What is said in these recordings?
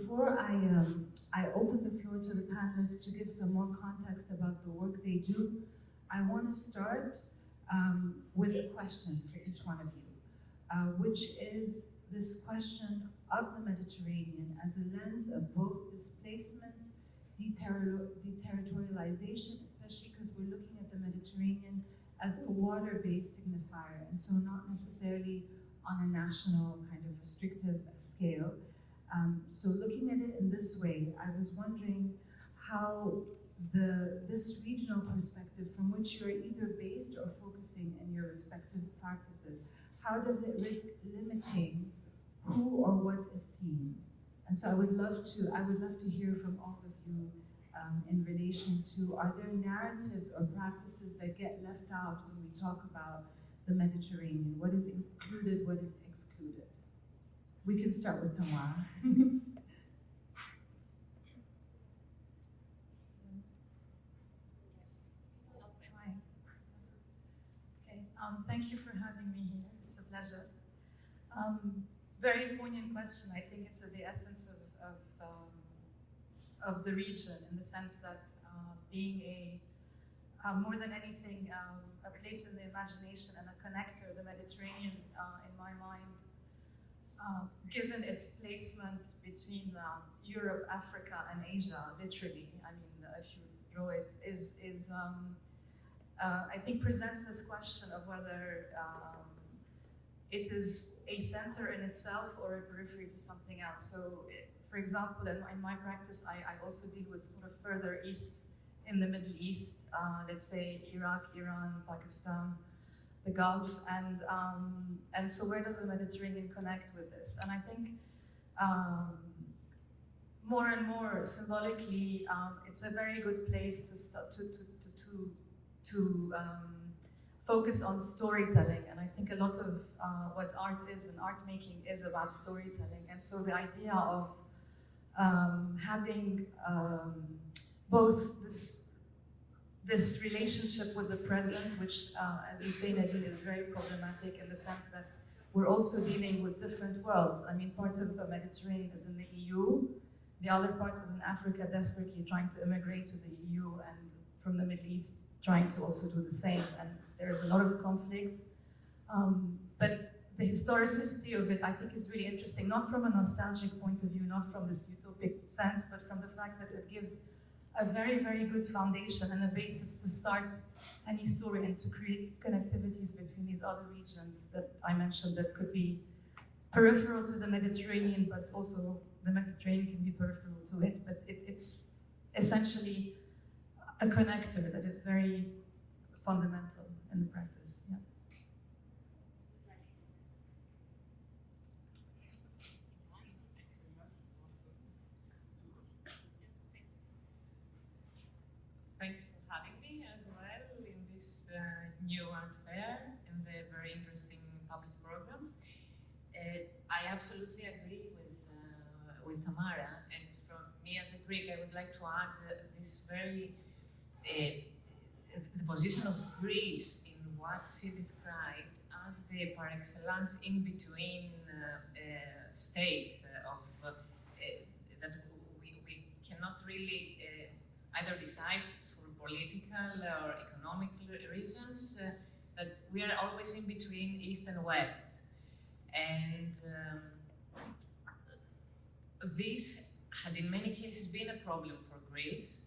before I open the floor to the panelists to give some more context about the work they do, I want to start with a question for each one of you, which is this question of the Mediterranean as a lens of both displacement, deterritorialization, especially because we're looking at the Mediterranean as a water-based signifier, and so not necessarily on a national kind of restrictive scale. So looking at it in this way, I was wondering how this regional perspective from which you're either based or focusing in your respective practices, how does it risk limiting who or what is seen? And so I would love to hear from all of you in relation to, are there narratives or practices that get left out when we talk about the Mediterranean? What is included, what is excluded? We can start with Tamara. Okay, thank you for having me here. It's a pleasure. Very poignant question. I think it's at the essence of the region, in the sense that being more than anything, a place in the imagination and a connector, the Mediterranean, in my mind, given its placement between Europe, Africa, and Asia, literally, I mean, if you draw it, I think presents this question of whether it is a center in itself or a periphery to something else. So, for example, in my practice, I also deal with sort of further east in the Middle East, let's say Iraq, Iran, Pakistan, the Gulf, and so where does the Mediterranean connect with this? And I think more and more symbolically, it's a very good place to start to focus on storytelling. And I think a lot of what art is and art making is about storytelling. And so the idea of having both this relationship with the present, which, as you say, Nadine, is very problematic in the sense that we're also dealing with different worlds. I mean, part of the Mediterranean is in the EU, the other part is in Africa, desperately trying to immigrate to the EU, and from the Middle East, trying to also do the same. And there's a lot of conflict. But the historicity of it, I think, is really interesting, not from a nostalgic point of view, not from this utopic sense, but from the fact that it gives a very, very good foundation and a basis to start any story and to create connectivities between these other regions that I mentioned that could be peripheral to the Mediterranean, but also the Mediterranean can be peripheral to it. But it's essentially a connector that is very fundamental in the practice. Yeah. Thanks for having me as well in this new art fair and the very interesting public program. I absolutely agree with Tamara, and from me as a Greek, I would like to add this very the position of Greece in what she described as the par excellence in between state of that we cannot really either decide for political or economic reasons that we are always in between East and West, and this had in many cases been a problem for Greece.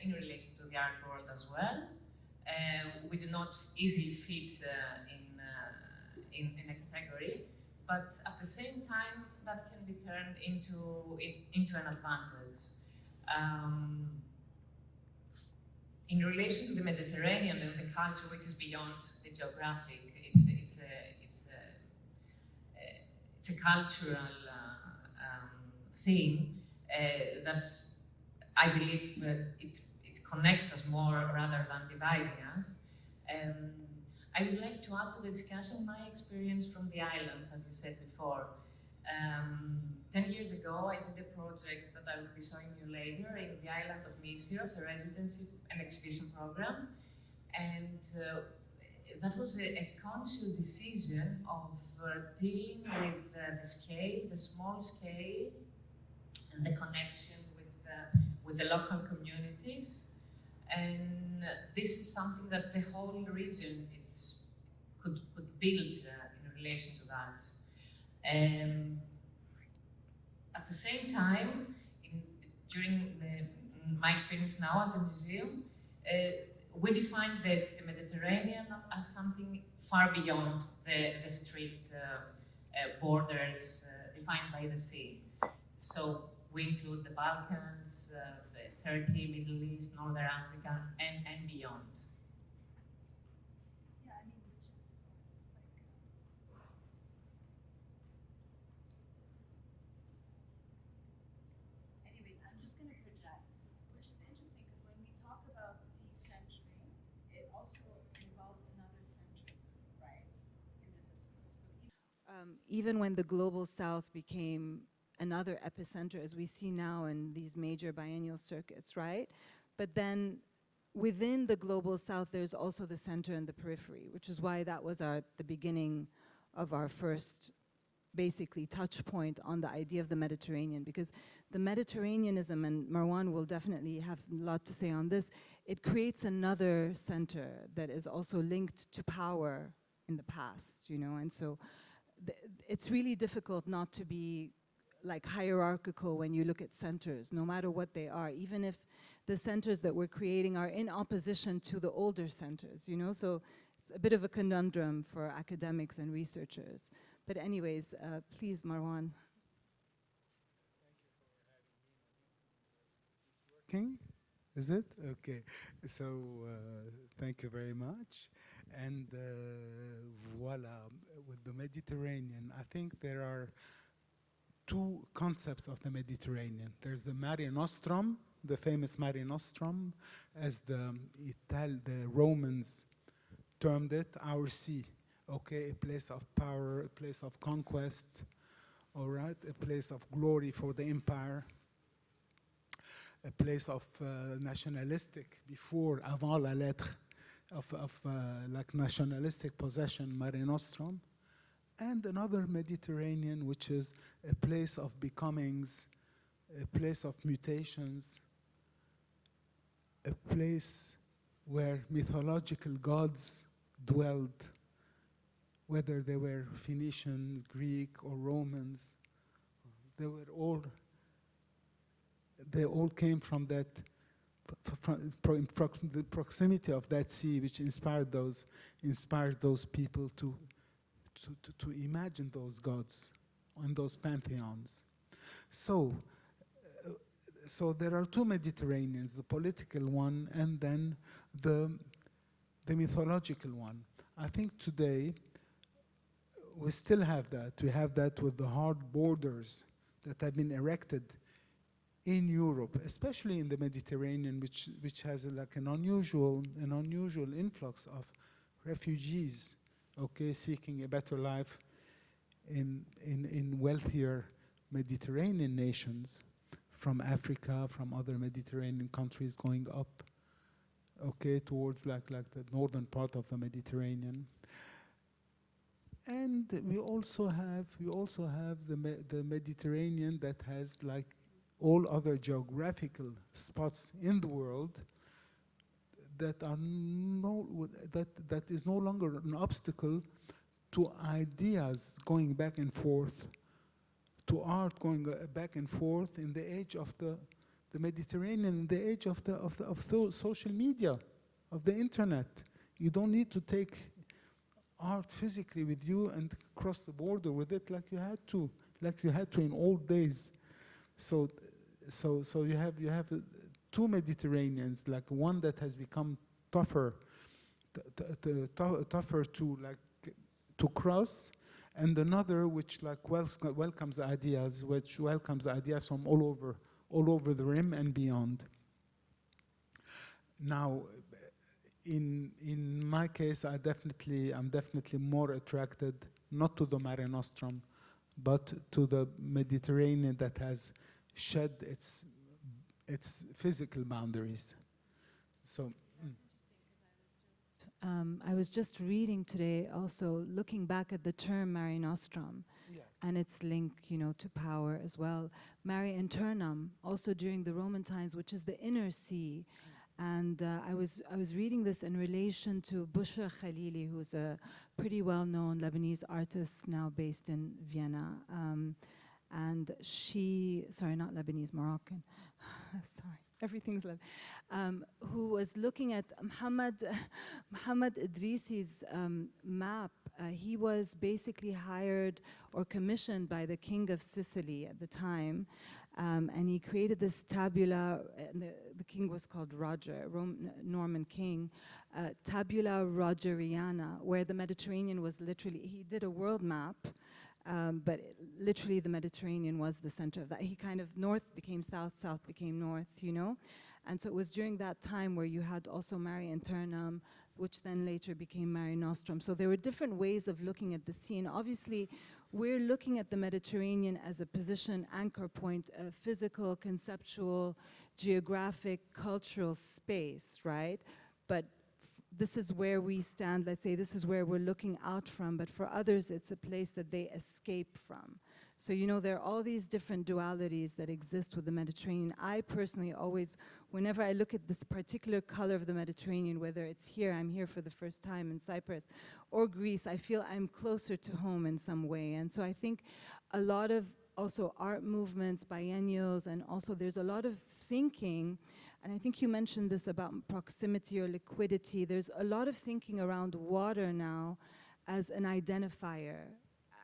In relation to the art world as well. We do not easily fit in a category, but at the same time, that can be turned into an advantage. In relation to the Mediterranean and the culture, which is beyond the geographic, it's a cultural thing that I believe it connects us more rather than dividing us. I would like to add to the discussion my experience from the islands, as you said before. 10 years ago, I did a project that I will be showing you later in the island of Nisyros, a residency and exhibition program. And that was a conscious decision of dealing with the scale, the small scale, and the connection with the local communities. And this is something that the whole region could build in relation to that. At the same time, during my experience now at the museum, we define the Mediterranean not as something far beyond the strict borders defined by the sea. So we include the Balkans, Turkey, Middle East, Northern Africa, and beyond. Yeah, I mean, which is like. Anyways, I'm just going to project, which is interesting because when we talk about decentering, it also involves another centrism, right, in the discourse. So even when the global South became another epicenter, as we see now in these major biennial circuits, right? But then within the global South, there's also the center and the periphery, which is why that was the beginning of our first, basically, touch point on the idea of the Mediterranean, because the Mediterraneanism, and Marwan will definitely have a lot to say on this, it creates another center that is also linked to power in the past, you know, and so it's really difficult not to be like hierarchical when you look at centers, no matter what they are, even if the centers that we're creating are in opposition to the older centers, you know, so it's a bit of a conundrum for academics and researchers. But anyways, please, Marwan. Working? Is it? Okay. So thank you very much. And voila, with the Mediterranean, I think there are two concepts of the Mediterranean. There's the Mare Nostrum, the famous Mare Nostrum, as the Romans termed it, our sea. Okay, a place of power, a place of conquest, all right, a place of glory for the empire, a place of nationalistic, avant la lettre, like nationalistic possession, Mare Nostrum. And another Mediterranean, which is a place of becomings, a place of mutations, a place where mythological gods dwelled, whether they were Phoenicians, Greek, or Romans. They all came from that, from the proximity of that sea, which inspired those people to imagine those gods and those pantheons. So there are two Mediterraneans, the political one and then the mythological one. I think today we still have that. We have that with the hard borders that have been erected in Europe, especially in the Mediterranean, which has like an unusual influx of refugees, okay, seeking a better life in wealthier Mediterranean nations, from Africa, from other Mediterranean countries going up, okay, towards like the northern part of the Mediterranean. And we also have the Mediterranean that has, like all other geographical spots in the world, that is no longer an obstacle to ideas going back and forth, to art going back and forth in the age of the Mediterranean, in the age of the social media, of the internet. You don't need to take art physically with you and cross the border with it like you had to in old days. So you have two Mediterraneans, like one that has become tougher to cross, and another which like welcomes ideas from all over the rim and beyond. Now, in my case, I'm definitely more attracted not to the Mare Nostrum, but to the Mediterranean that has shed its physical boundaries. So. I was just reading today, also looking back at the term Mare Nostrum, and its link, you know, to power as well. Mare Internum, also during the Roman times, which is the inner sea. And I was reading this in relation to Bushra Khalili, who's a pretty well-known Lebanese artist now based in Vienna. And she, sorry, not Lebanese, Moroccan. Sorry, everything's Lebanese. Who was looking at Muhammad Idrisi's map. He was basically hired or commissioned by the king of Sicily at the time. And he created this tabula, the king was called Roger, Norman king, tabula Rogeriana, where the Mediterranean was literally, he did a world map, but literally the Mediterranean was the center of that. He kind of, north became south, south became north, you know? And so it was during that time where you had also Mare Internum, which then later became Mare Nostrum. So there were different ways of looking at the sea, and obviously, we're looking at the Mediterranean as a position, anchor point, a physical, conceptual, geographic, cultural space, right? But this is where we stand, let's say this is where we're looking out from, but for others it's a place that they escape from. So, you know, there are all these different dualities that exist with the Mediterranean. I personally always, whenever I look at this particular color of the Mediterranean, whether it's here, I'm here for the first time in Cyprus, or Greece, I feel I'm closer to home in some way. And so I think a lot of also art movements, biennials, and also there's a lot of thinking, and I think you mentioned this about proximity or liquidity. There's a lot of thinking around water now as an identifier,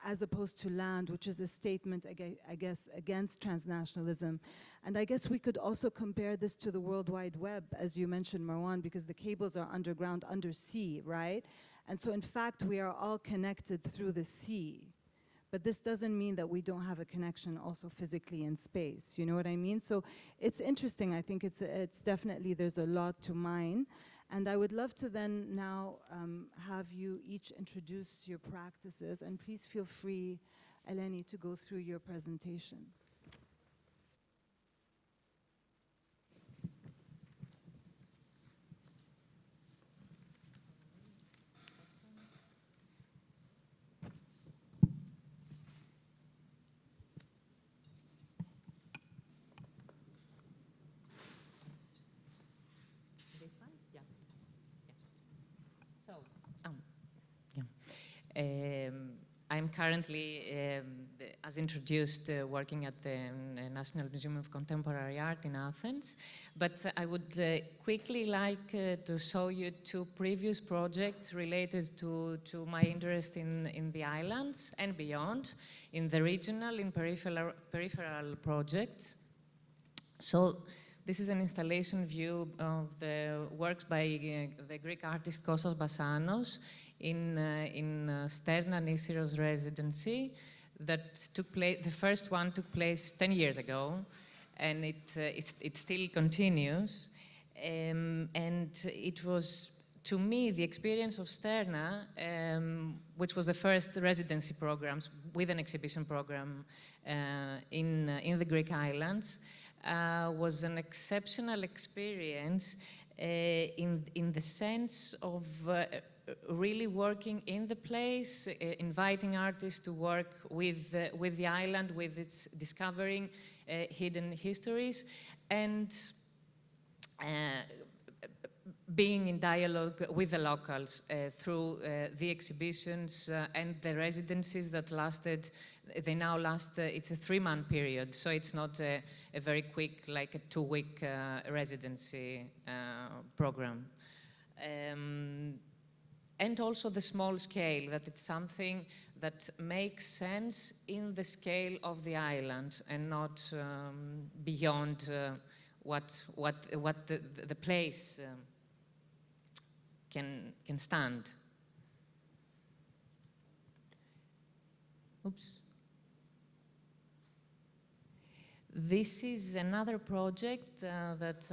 as opposed to land, which is a statement, I guess, against transnationalism. And I guess we could also compare this to the World Wide Web, as you mentioned, Marwan, because the cables are underground, undersea, right? And so in fact, we are all connected through the sea. But this doesn't mean that we don't have a connection also physically in space, you know what I mean? So it's interesting, I think it's definitely, there's a lot to mine. And I would love to then now have you each introduce your practices, and please feel free, Eleni, to go through your presentation. I'm currently, as introduced, working at the National Museum of Contemporary Art in Athens, but I would quickly like to show you two previous projects related to my interest in the islands and beyond, in the regional, in peripheral projects. So this is an installation view of the works by the Greek artist Kostas Bassanos in Sterna Residency that took place, the first one took place 10 years ago, and it still continues. And it was, to me, the experience of Sterna, which was the first residency programs with an exhibition program in the Greek islands, was an exceptional experience in the sense of really working in the place, inviting artists to work with the island, with its discovering hidden histories, and being in dialogue with the locals through the exhibitions and the residencies that lasted. They now last, it's a 3-month period, so it's not a very quick, like a 2-week residency program. And also the small scale, that it's something that makes sense in the scale of the island and not beyond what the place can stand. Oops. This is another project that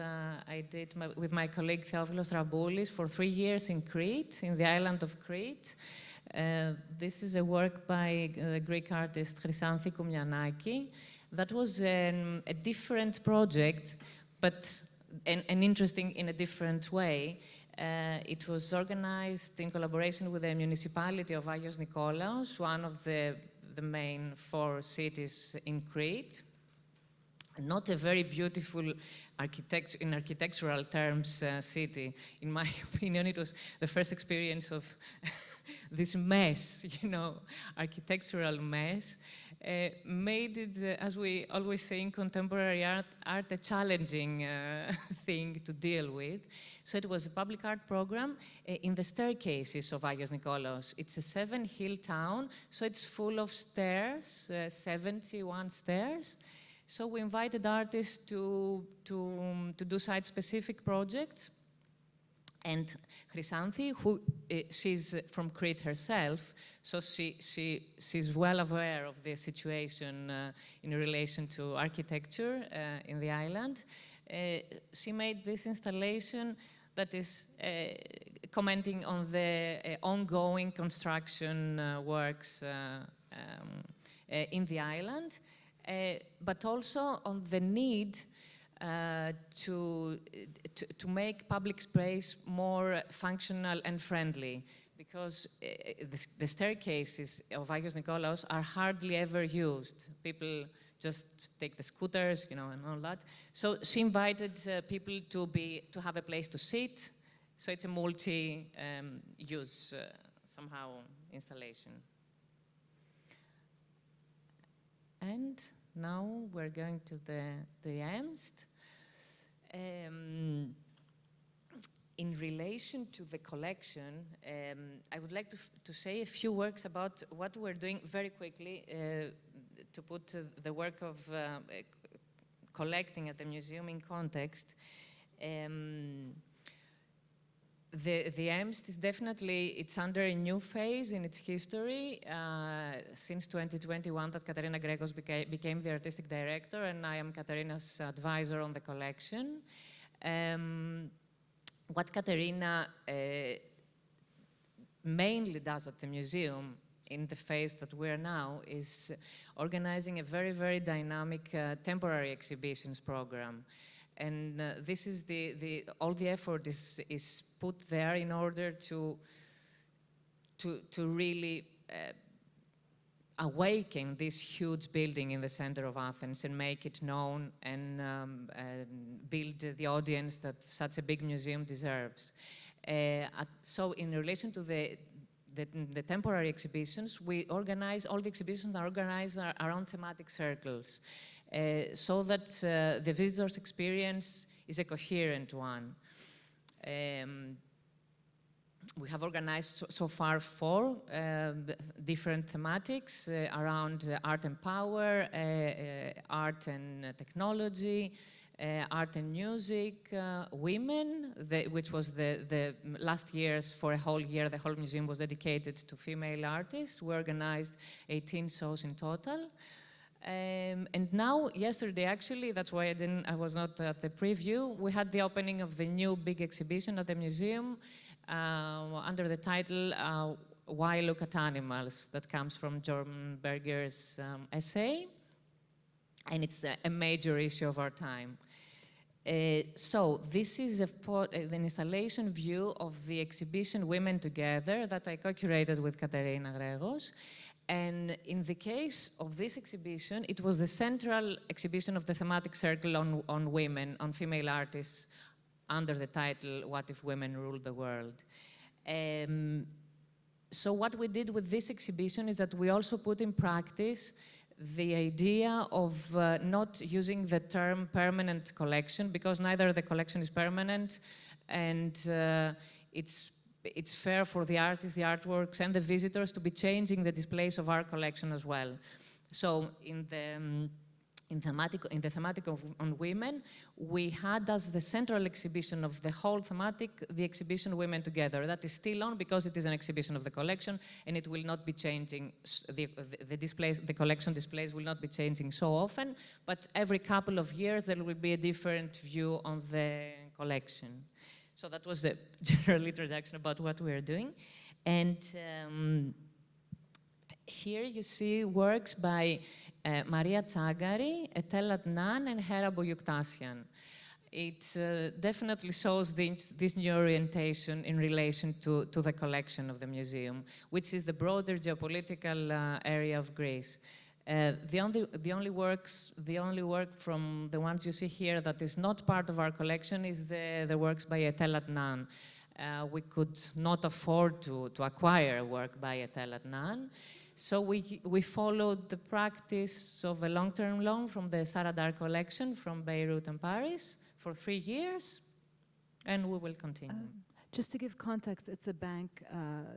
I did with my colleague Theofilos Raboulis for 3 years in Crete, in the island of Crete. This is a work by the Greek artist Chrysanthi Koumyanaki. That was a different project, but an interesting in a different way. It was organized in collaboration with the municipality of Agios Nikolaos, one of the the main 4 cities in Crete. Not a very beautiful in architectural terms city. In my opinion, it was the first experience of this mess, architectural mess. Made it, as we always say in contemporary art a challenging thing to deal with. So it was a public art program in the staircases of Agios Nikolaos. It's a 7-hill town, so it's full of stairs, 71 stairs. So we invited artists to do site-specific projects. And Chrysanthi, she's from Crete herself, so she's well aware of the situation in relation to architecture in the island. She made this installation that is commenting on the ongoing construction works in the island, but also on the need to make public space more functional and friendly, because the staircases of Agios Nikolaos are hardly ever used. People just take the scooters, and all that. So she invited people to have a place to sit. So it's a multi-use somehow installation. And now we're going to the ΕΜΣΤ. In relation to the collection, I would like to say a few words about what we're doing very quickly to put the work of collecting at the museum in context. The ΕΜΣΤ is definitely, it's under a new phase in its history since 2021 that Katerina Gregos became the artistic director, and I am Katerina's advisor on the collection. What Katerina mainly does at the museum in the phase that we're now is organizing a very, very dynamic temporary exhibitions program. And this is all the effort is put there in order to really awaken this huge building in the center of Athens and make it known and build the audience that such a big museum deserves. So in relation to the temporary exhibitions, we organize, all the exhibitions are organized around thematic circles. So that the visitor's experience is a coherent one. We have organized so far 4 different thematics around art and power, art and technology, art and music, women, which was the last year's, for a whole year, the whole museum was dedicated to female artists. We organized 18 shows in total. And now, yesterday, actually, that's why I was not at the preview, we had the opening of the new big exhibition at the museum under the title Why Look at Animals, that comes from Jordan Berger's essay, and it's a major issue of our time. So this is an installation view of the exhibition Women Together that I co-curated with Katerina Gregos. And in the case of this exhibition, it was the central exhibition of the thematic circle on women, on female artists, under the title, What If Women Ruled the World? So what we did with this exhibition is that we also put in practice the idea of not using the term permanent collection, because neither the collection is permanent, and it's fair for the artists, the artworks, and the visitors to be changing the displays of our collection as well. So in the thematic on women, we had as the central exhibition of the whole thematic, the exhibition Women Together. That is still on because it is an exhibition of the collection, and it will not be changing. The displays, the collection displays will not be changing so often, but every couple of years there will be a different view on the collection. So that was the general introduction about what we are doing. And here you see works by Maria Tsagari, Etel Adnan, and Hera Boyuktasyan. it definitely shows this new orientation in relation to the collection of the museum, which is the broader geopolitical area of Greece. The only work from the ones you see here that is not part of our collection is the works by Etel Adnan. We could not afford to acquire a work by Etel Adnan, so we followed the practice of a long-term loan from the Saradar collection from Beirut and Paris for 3 years, and we will continue. Just to give context, it's a bank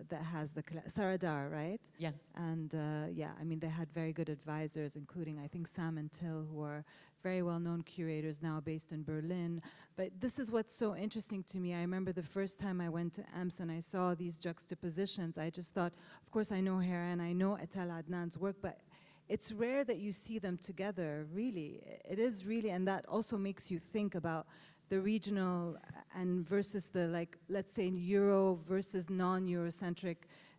that has the Saradar, right? Yeah. And yeah, I mean, they had very good advisors, including, I think, Sam and Till, who are very well-known curators now based in Berlin. But this is what's so interesting to me. I remember the first time I went to ΕΜΣΤ and I saw these juxtapositions. I just thought, of course, I know Hera and I know Etel Adnan's work, but it's rare that you see them together, really. It is really, and that also makes you think about the regional and versus the, like, let's say, Euro versus non-Eurocentric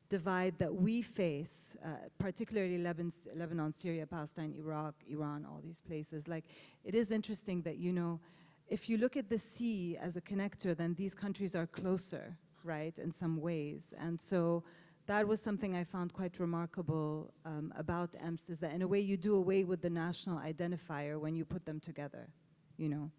divide that we face, particularly Lebanon, Syria, Palestine, Iraq, Iran, all these places. Like, it is interesting that, you know, if you look at the sea as a connector, then these countries are closer, right, in some ways. And so that was something I found quite remarkable about ΕΜΣΤ, is that in a way you do away with the national identifier when you put them together, you know.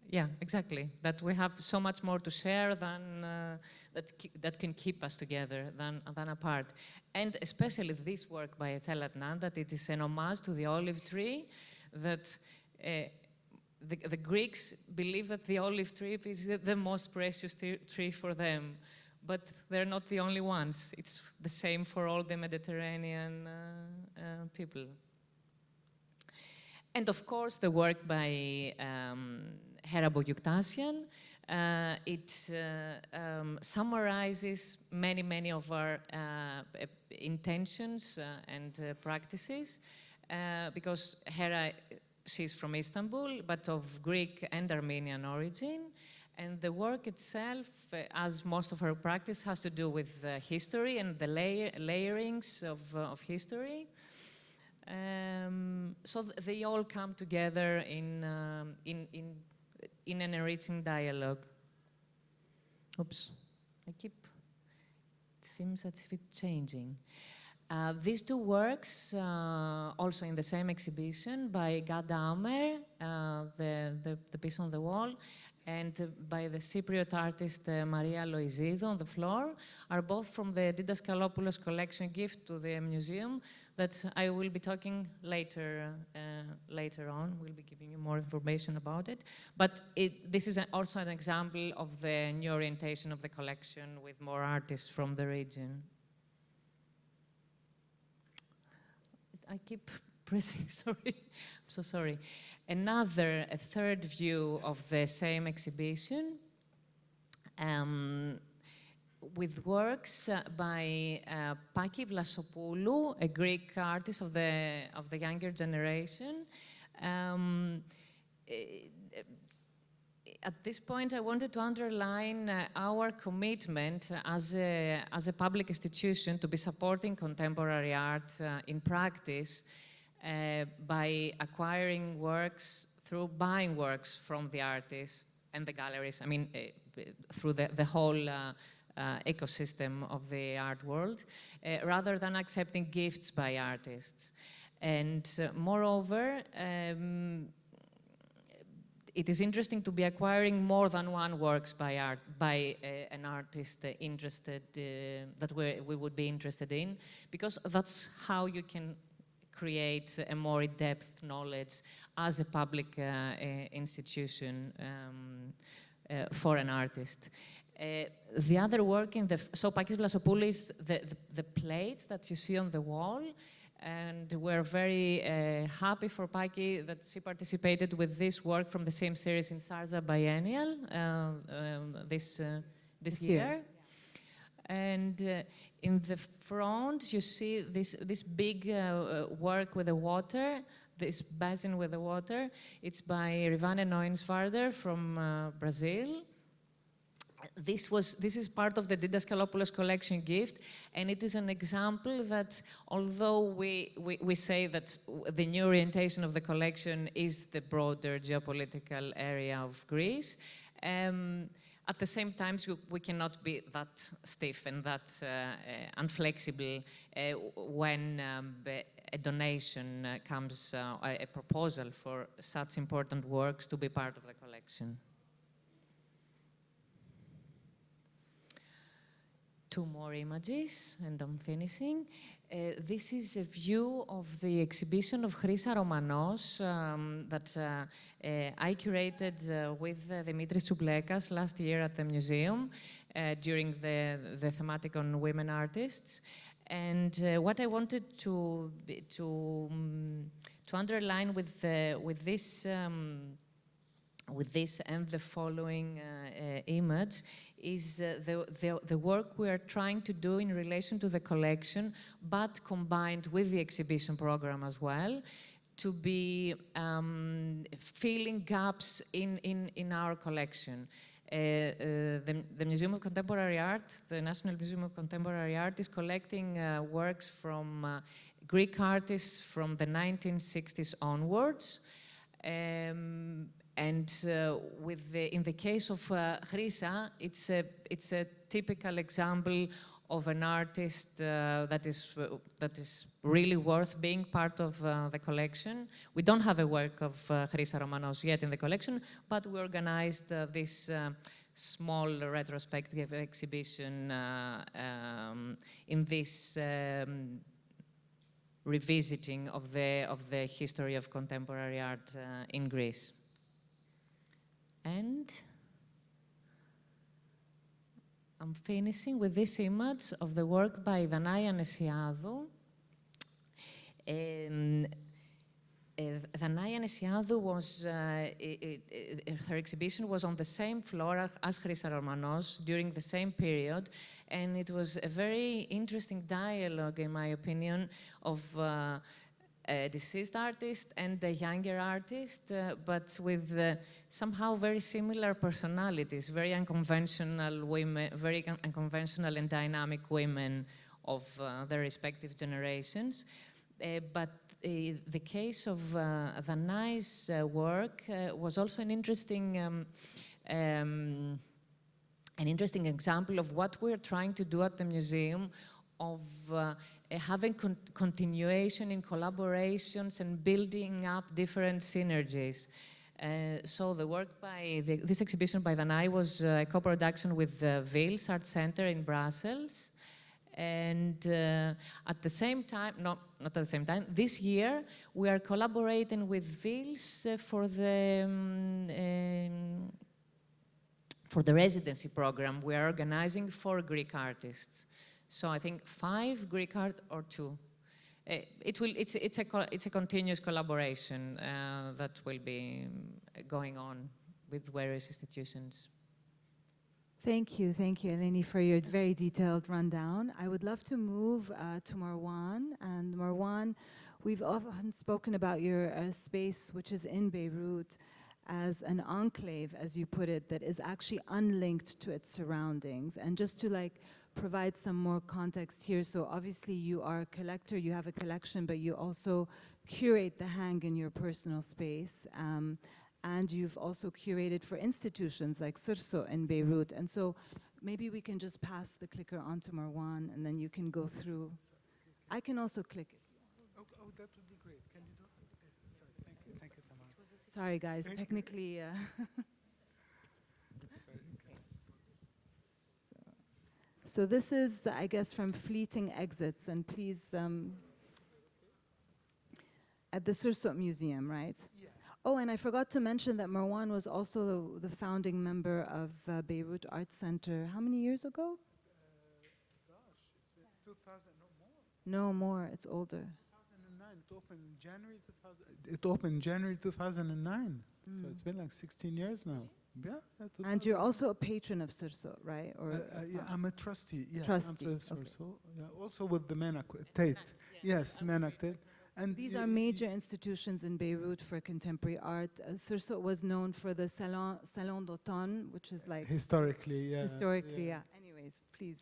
Yeah, exactly. That we have so much more to share than that can keep us together than apart. And especially this work by Etel Adnan, that it is an homage to the olive tree, that the Greeks believe that the olive tree is the most precious tree for them. But they're not the only ones. It's the same for all the Mediterranean people. And of course, the work by Hera Bogyuktasyan, it summarizes many of our intentions and practices, because Hera, she's from Istanbul, but of Greek and Armenian origin. And the work itself, as most of her practice, has to do with history and the layerings of history. So they all come together in an enriching dialogue. Oops, it seems as if it's changing. These two works, also in the same exhibition, by Gad Amer, the piece on the wall, and by the Cypriot artist Maria Loizidou on the floor, are both from the Didaskalopoulos collection gift to the museum that I will be talking later on. We'll be giving you more information about it. But this is also an example of the new orientation of the collection with more artists from the region. I keep pressing, sorry, I'm so sorry. A third view of the same exhibition with works by Paki Vlasopoulou, a Greek artist of the younger generation. At this point, I wanted to underline our commitment as a public institution to be supporting contemporary art in practice by acquiring works through buying works from the artists and the galleries, I mean, through the whole ecosystem of the art world, rather than accepting gifts by artists. And moreover, it is interesting to be acquiring more than one works by an artist interested, that we would be interested in, because that's how you can create a more in-depth knowledge as a public institution for an artist. The other work so Pakis Vlasopoulou is the plates that you see on the wall, and we're very happy for Paki that she participated with this work from the same series in Sarza Biennial this year. And in the front, you see this big work with the water, this basin with the water. It's by Rivane Noyensvaarder from Brazil. this is part of the Didaskalopoulos collection gift, and it is an example that although we say that the new orientation of the collection is the broader geopolitical area of Greece, at the same time, we cannot be that stiff and that unflexible when a donation comes, a proposal for such important works to be part of the collection. Two more images, and I'm finishing. This is a view of the exhibition of Chryssa Romanos that I curated with Dimitris Soublekas last year at the museum during the thematic on women artists. And what I wanted to underline with this and the following image is the work we are trying to do in relation to the collection, but combined with the exhibition program as well, to be filling gaps in our collection. The Museum of Contemporary Art, the National Museum of Contemporary Art, is collecting works from Greek artists from the 1960s onwards. And in the case of Chryssa, it's a typical example of an artist that is really worth being part of the collection. We don't have a work of Chryssa Romanos yet in the collection, but we organized this small retrospective exhibition in this revisiting of the history of contemporary art in Greece. And I'm finishing with this image of the work by Danaia Nesiadou. Danaia Nesiadou was, her exhibition was on the same floor as Chryssa Romanos during the same period, and it was a very interesting dialogue, in my opinion, of a deceased artist and a younger artist, but with somehow very similar personalities, very unconventional women, very unconventional and dynamic women of their respective generations. But the case of Danai's work was also an interesting example of what we're trying to do at the museum, of having continuation in collaborations and building up different synergies. So the work by this exhibition by Danai was a co-production with the Vils Art Center in Brussels. And at the same time, not at the same time, this year we are collaborating with Vils for the residency program we are organizing for Greek artists. So I think 5 Greek art or 2. It's a continuous collaboration that will be going on with various institutions. Thank you, Eleni, for your very detailed rundown. I would love to move to Marwan. And Marwan, we've often spoken about your space, which is in Beirut, as an enclave, as you put it, that is actually unlinked to its surroundings. And just to provide some more context here, so obviously you are a collector, you have a collection, but you also curate the hang in your personal space. And you've also curated for institutions like Sursock in Beirut. And so maybe we can just pass the clicker on to Marwan, and then you can go through. I can also click it. Oh, that would be great. Can you do it? Sorry, thank you, Tamara. Sorry, guys, technically. So this is, I guess, from Fleeting Exits, and please, at the Sursock Museum, right? Yeah. Oh, and I forgot to mention that Marwan was also the founding member of Beirut Art Center. How many years ago? Gosh, it's been 2000, no more, it's older. 2009, it opened in January 2000. It opened January 2009, so it's been like 16 years now. Yeah. And you're also a patron of Sursock, right? Or yeah, I'm a trustee. Yeah, trustee. I'm okay. Yeah, also with the Menak Tate. Yes, Menak Tate. And these are major institutions in Beirut for contemporary art. Sursock was known for the Salon d'Automne, which is like historically, yeah. Historically, yeah. Anyways, please.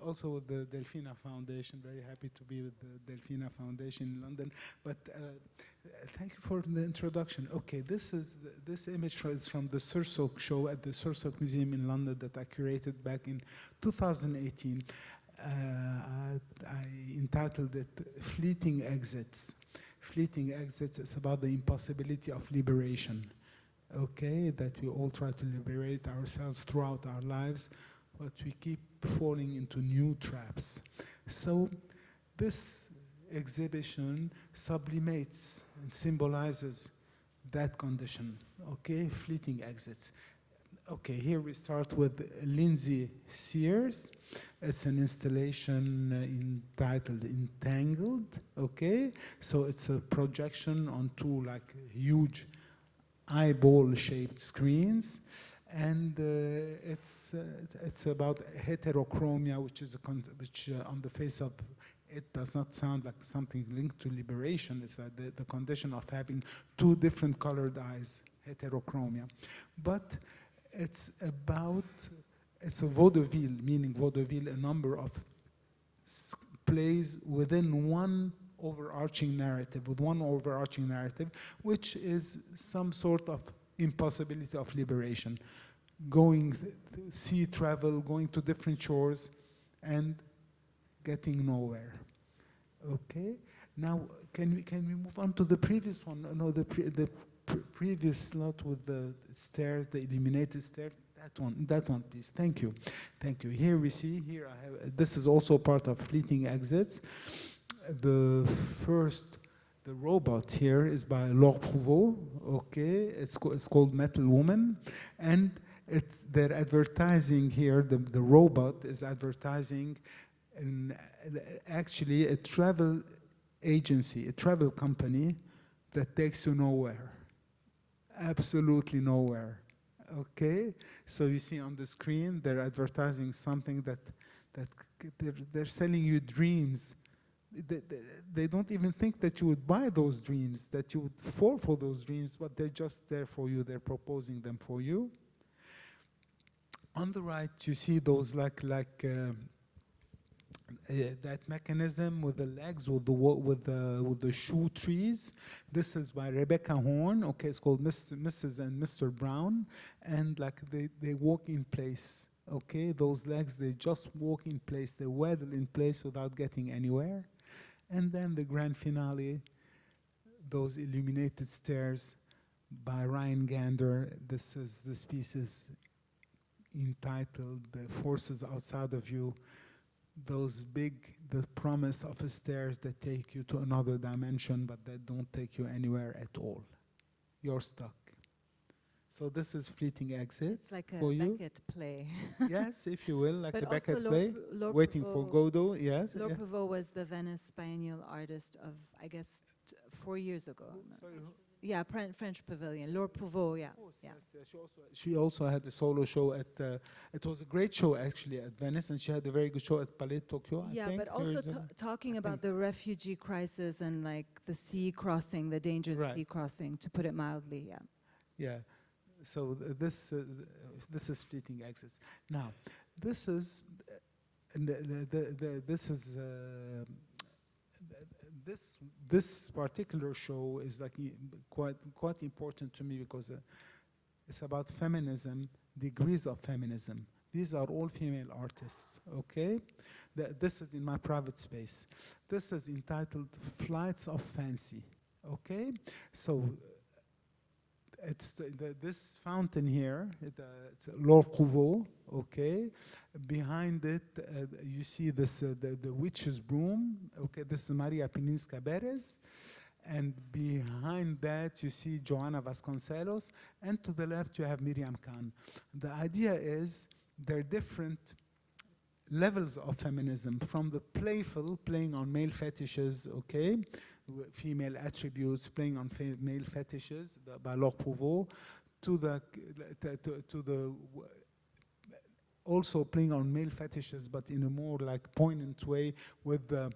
Also with the Delphina Foundation, very happy to be with the Delphina Foundation in London. But thank you for the introduction. Okay, this image is from the Sursock show at the Sursock Museum in London that I curated back in 2018. I entitled it Fleeting Exits. Fleeting Exits is about the impossibility of liberation. Okay, that we all try to liberate ourselves throughout our lives, but we keep falling into new traps. So this exhibition sublimates and symbolizes that condition, okay, fleeting exits. Okay, here we start with Lindsay Sears. It's an installation entitled Entangled, okay? So it's a projection on two like huge eyeball-shaped screens. And it's about heterochromia, which is on the face of it does not sound like something linked to liberation. It's the condition of having two different colored eyes, heterochromia. But it's a vaudeville, meaning vaudeville, a number of plays within one overarching narrative, which is some sort of impossibility of liberation. Going sea travel, going to different shores, and getting nowhere. Okay. Now, can we move on to the previous one? No, the previous slot with the stairs, the illuminated stairs. That one, please. Thank you. Here we see. Here I have. This is also part of Fleeting Exits. The robot here is by Laure Prouvost, okay? It's called Metal Woman, and they're advertising here, the robot is advertising actually a travel agency, a travel company that takes you nowhere, absolutely nowhere, okay? So you see on the screen, they're advertising something that they're selling you dreams. They don't even think that you would buy those dreams, that you would fall for those dreams, but they're just there for you. They're proposing them for you. On the right, you see those that mechanism with the legs, with the shoe trees. This is by Rebecca Horn. Okay, it's called Mrs. and Mr. Brown, and like they walk in place. Okay, those legs, they just walk in place. They waddle in place without getting anywhere. And then the grand finale, those illuminated stairs by Ryan Gander. This piece is entitled The Forces Outside of You. The promise of stairs that take you to another dimension, but that don't take you anywhere at all. You're stuck. So this is Fleeting Exits like a for you. Beckett play. Yes, if you will, like but a Beckett also play, Waiting for Godot, yes. Laure Prouvost was the Venice Biennale artist of, I guess, 4 years ago. Sorry, yeah, French Pavilion. Laure Prouvost, yeah. Yes, she also had a solo show at, it was a great show actually at Venice, and she had a very good show at Palais Tokyo, I think. But also talking about the refugee crisis and like the sea crossing, the dangerous sea crossing, to put it mildly, yeah. Yeah. So this is Fleeting Exits. Now, this is this particular show is like quite important to me because it's about feminism, degrees of feminism. These are all female artists. Okay, this is in my private space. This is entitled Flights of Fancy. Okay, so. It's this fountain here, it's Laure Prouvost, okay? Behind it, you see this, the witch's broom, okay? This is Maria Pininska Beres. And behind that, you see Joanna Vasconcelos. And to the left, you have Miriam Khan. The idea is there are different levels of feminism, from the playful, playing on male fetishes, okay? Female attributes, playing on male fetishes by Laure Prouvost, to the also playing on male fetishes, but in a more like poignant way with the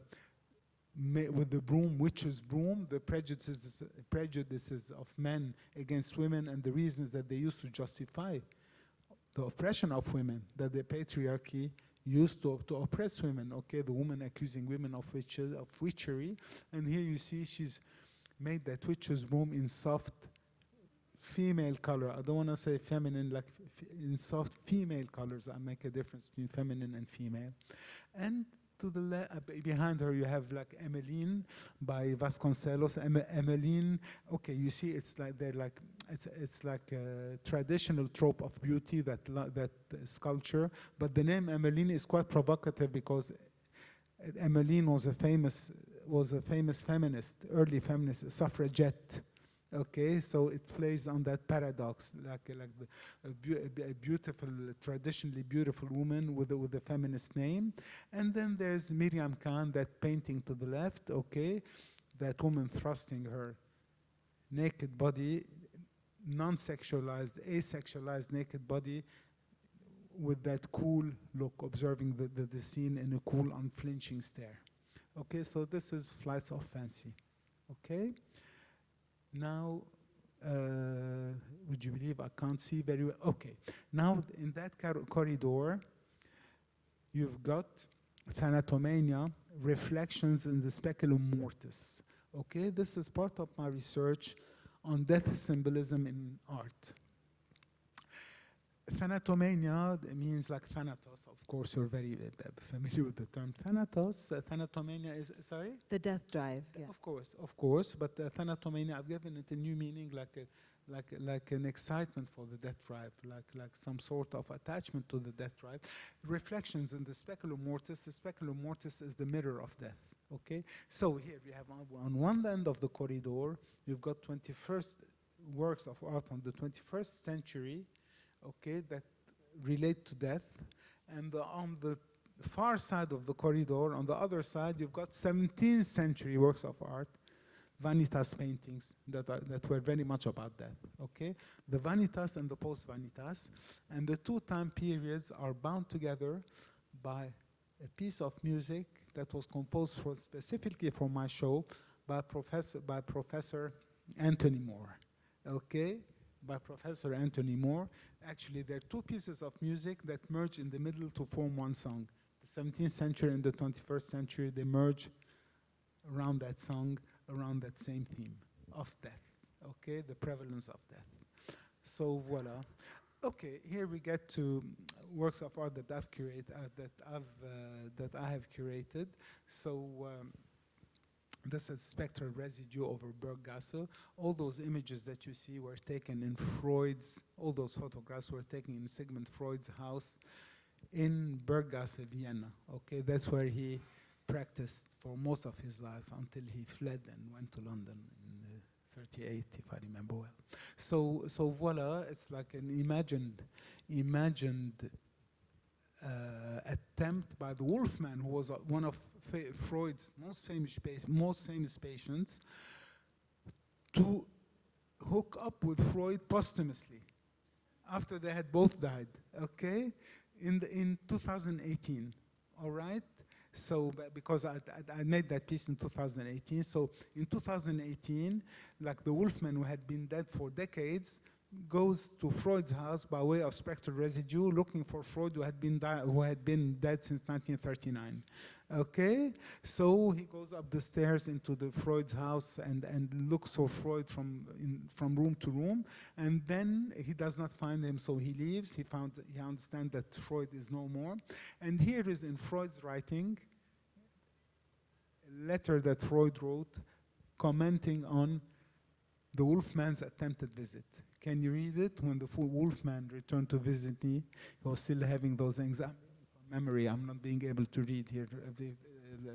with the broom, witch's broom, the prejudices of men against women and the reasons that they used to justify the oppression of women, that the patriarchy used to oppress women, okay? The woman accusing women of witchery. And here you see she's made that witch's broom in soft female color. I don't want to say feminine, like in soft female colors. I make a difference between feminine and female. And to the behind her you have like Emmeline by Vasconcelos. Emmeline, okay, you see it's like they're like it's like a traditional trope of beauty, that sculpture. But the name Emmeline is quite provocative because Emmeline was a famous feminist, early feminist, suffragette. Okay, so it plays on that paradox, like a beautiful, traditionally beautiful woman with a feminist name. And then there's Miriam Khan, that painting to the left, okay, that woman thrusting her naked body, non-sexualized, asexualized naked body, with that cool look, observing the scene in a cool, unflinching stare. Okay, so this is Flights of Fancy, okay? Now, would you believe I can't see very well? Okay, now in that corridor, you've got Thanatomania, Reflections in the Speculum Mortis. Okay, this is part of my research on death symbolism in art. Thanatomania means like Thanatos. Of course, you're very familiar with the term Thanatos. Thanatomania is, sorry? The death drive, yeah. Of course. But Thanatomania, I've given it a new meaning, like an excitement for the death drive, like some sort of attachment to the death drive. Reflections in the Speculum Mortis. The Speculum Mortis is the mirror of death. Okay. So here we have on one end of the corridor, you've got 21st works of art from the 21st century. Okay, that relate to death. And on the far side of the corridor, on the other side, you've got 17th century works of art, Vanitas paintings that were very much about death. Okay, the Vanitas and the post-Vanitas. And the two time periods are bound together by a piece of music that was composed specifically for my show by Professor Anthony Moore. Okay, by Professor Anthony Moore. Actually, there are two pieces of music that merge in the middle to form one song. The 17th century and the 21st century, they merge around that song, around that same theme of death, okay, the prevalence of death. So voila. Okay, here we get to works of art that I've curated, that I have curated. So this is spectral residue over Berggasse. All those images that you see were taken in Freud's, all those photographs were taken in Sigmund Freud's house in Berggasse, Vienna. Okay, that's where he practiced for most of his life until he fled and went to London in 38, if I remember well. So voila, it's like an imagined attempt by the Woolf Man, who was one of Freud's most famous patients, to hook up with Freud posthumously after they had both died. Okay, in 2018. All right. So because I made that piece in 2018. So in 2018, like the Woolf Man, who had been dead for decades, goes to Freud's house by way of spectral residue, looking for Freud, who had been dead since 1939. Okay, so he goes up the stairs into the Freud's house and looks for Freud from room to room, and then he does not find him, so he leaves. He understands that Freud is no more, and here is in Freud's writing a letter that Freud wrote, commenting on the Woolf Man's attempted visit. Can you read it? When the Woolf Man returned to visit me, he was still having those anxieties. Memory, I'm not being able to read here.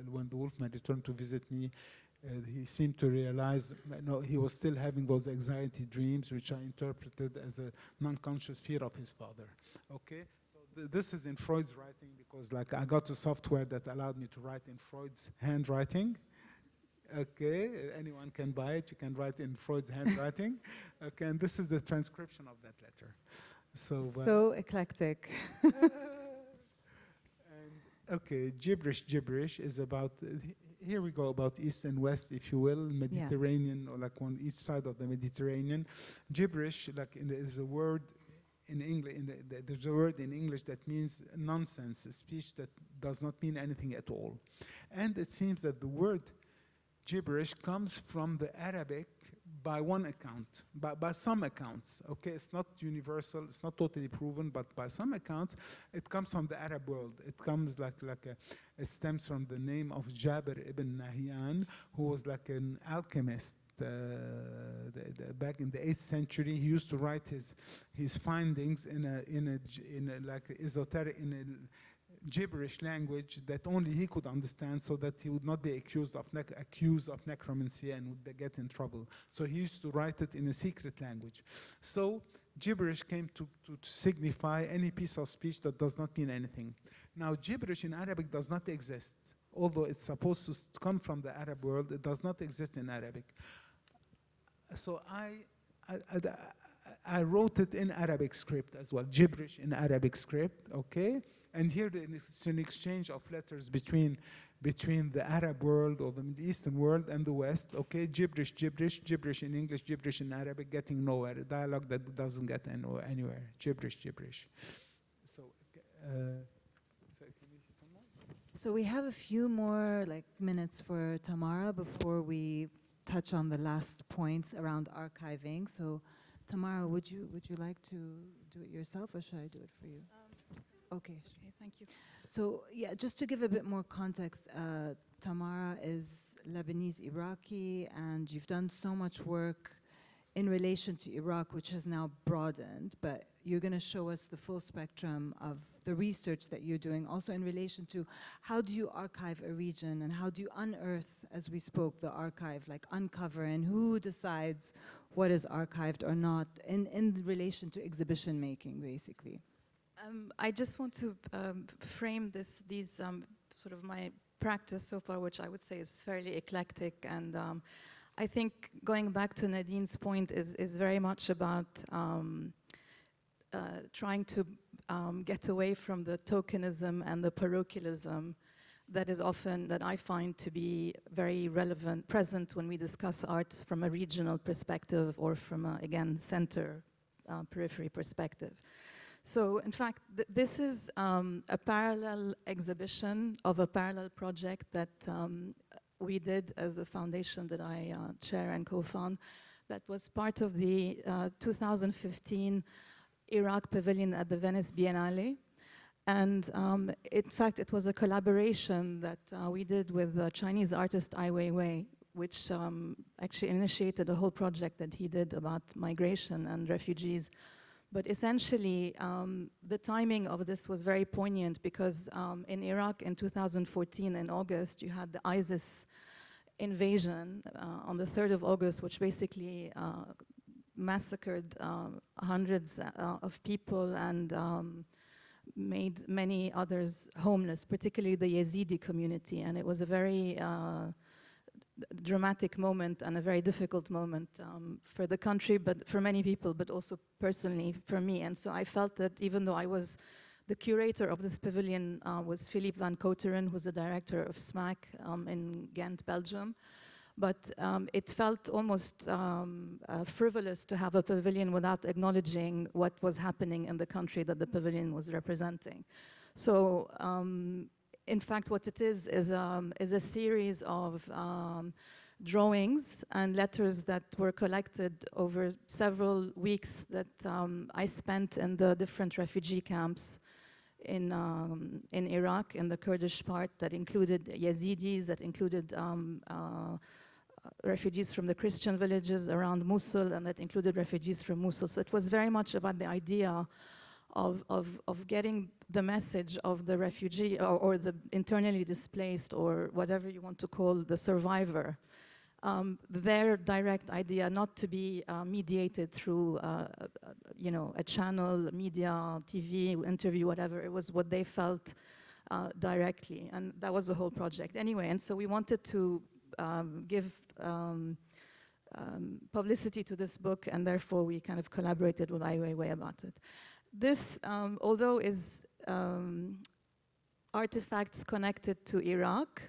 When the Woolf Man returned to visit me, he seemed to realize, no, he was still having those anxiety dreams, which I interpreted as a non-conscious fear of his father. Okay, so this is in Freud's writing, because like I got a software that allowed me to write in Freud's handwriting. Okay, anyone can buy it. You can write in Freud's handwriting. Okay, and this is the transcription of that letter. So eclectic. Okay, gibberish is about, here we go about East and West, if you will, Mediterranean, or like on each side of the Mediterranean. Gibberish, like is a word in English, there's a word in English that means nonsense, a speech that does not mean anything at all. And it seems that the word gibberish comes from the Arabic by one account, by some accounts, okay? It's not universal, it's not totally proven, but by some accounts, it comes from the Arab world. It comes it stems from the name of Jabir ibn Nahyan, who was like an alchemist. Back in the 8th century, he used to write his findings in a like esoteric, in a gibberish language that only he could understand, so that he would not be accused of necromancy and would get in trouble. So he used to write it in a secret language. So gibberish came to signify any piece of speech that does not mean anything. Now, gibberish in Arabic does not exist. Although it's supposed to come from the Arab world, it does not exist in Arabic. So I wrote it in Arabic script as well, gibberish in Arabic script, okay? And here it's an exchange of letters between the Arab world or the Middle Eastern world and the West, okay? Gibberish in English, gibberish in Arabic, getting nowhere. A dialogue that doesn't get anywhere. Gibberish. So, So we have a few more minutes for Tamara before we touch on the last points around archiving. So Tamara, would you like to do it yourself, or should I do it for you? Okay, thank you. So yeah, just to give a bit more context, Tamara is Lebanese Iraqi, and you've done so much work in relation to Iraq, which has now broadened, but you're going to show us the full spectrum of the research that you're doing, also in relation to how do you archive a region and how do you unearth, as we spoke, the archive, like uncover, and who decides what is archived or not in relation to exhibition making, basically. I just want to frame these sort of my practice so far, which I would say is fairly eclectic, and I think going back to Nadine's point is very much about trying to get away from the tokenism and the parochialism that is often, that I find to be very relevant, present when we discuss art from a regional perspective or from a, again, center, periphery perspective. So in fact, this is a parallel exhibition of a parallel project that we did as the foundation that I chair and co-found, that was part of the 2015 Iraq Pavilion at the Venice Biennale. And in fact, it was a collaboration that we did with the Chinese artist Ai Weiwei, which actually initiated a whole project that he did about migration and refugees. But essentially, the timing of this was very poignant because in Iraq in 2014, in August, you had the ISIS invasion on the 3rd of August, which basically massacred hundreds of people and made many others homeless, particularly the Yazidi community. And it was a very dramatic moment and a very difficult moment for the country, but for many people, but also personally for me. And so I felt that even though I was the curator of this pavilion was Philippe van Koteren, who's the director of SMAC in Ghent, Belgium. But it felt almost frivolous to have a pavilion without acknowledging what was happening in the country that the pavilion was representing. So in fact, what it is a series of drawings and letters that were collected over several weeks that I spent in the different refugee camps in Iraq, in the Kurdish part, that included Yazidis, that included refugees from the Christian villages around Mosul, and that included refugees from Mosul. So it was very much about the idea of getting the message of the refugee or the internally displaced, or whatever you want to call the survivor, their direct idea, not to be mediated through a channel, media, TV, interview, whatever. It was what they felt directly, and that was the whole project. Anyway, and so we wanted to give publicity to this book, and therefore we kind of collaborated with Ai Weiwei about it. This, although is artifacts connected to Iraq,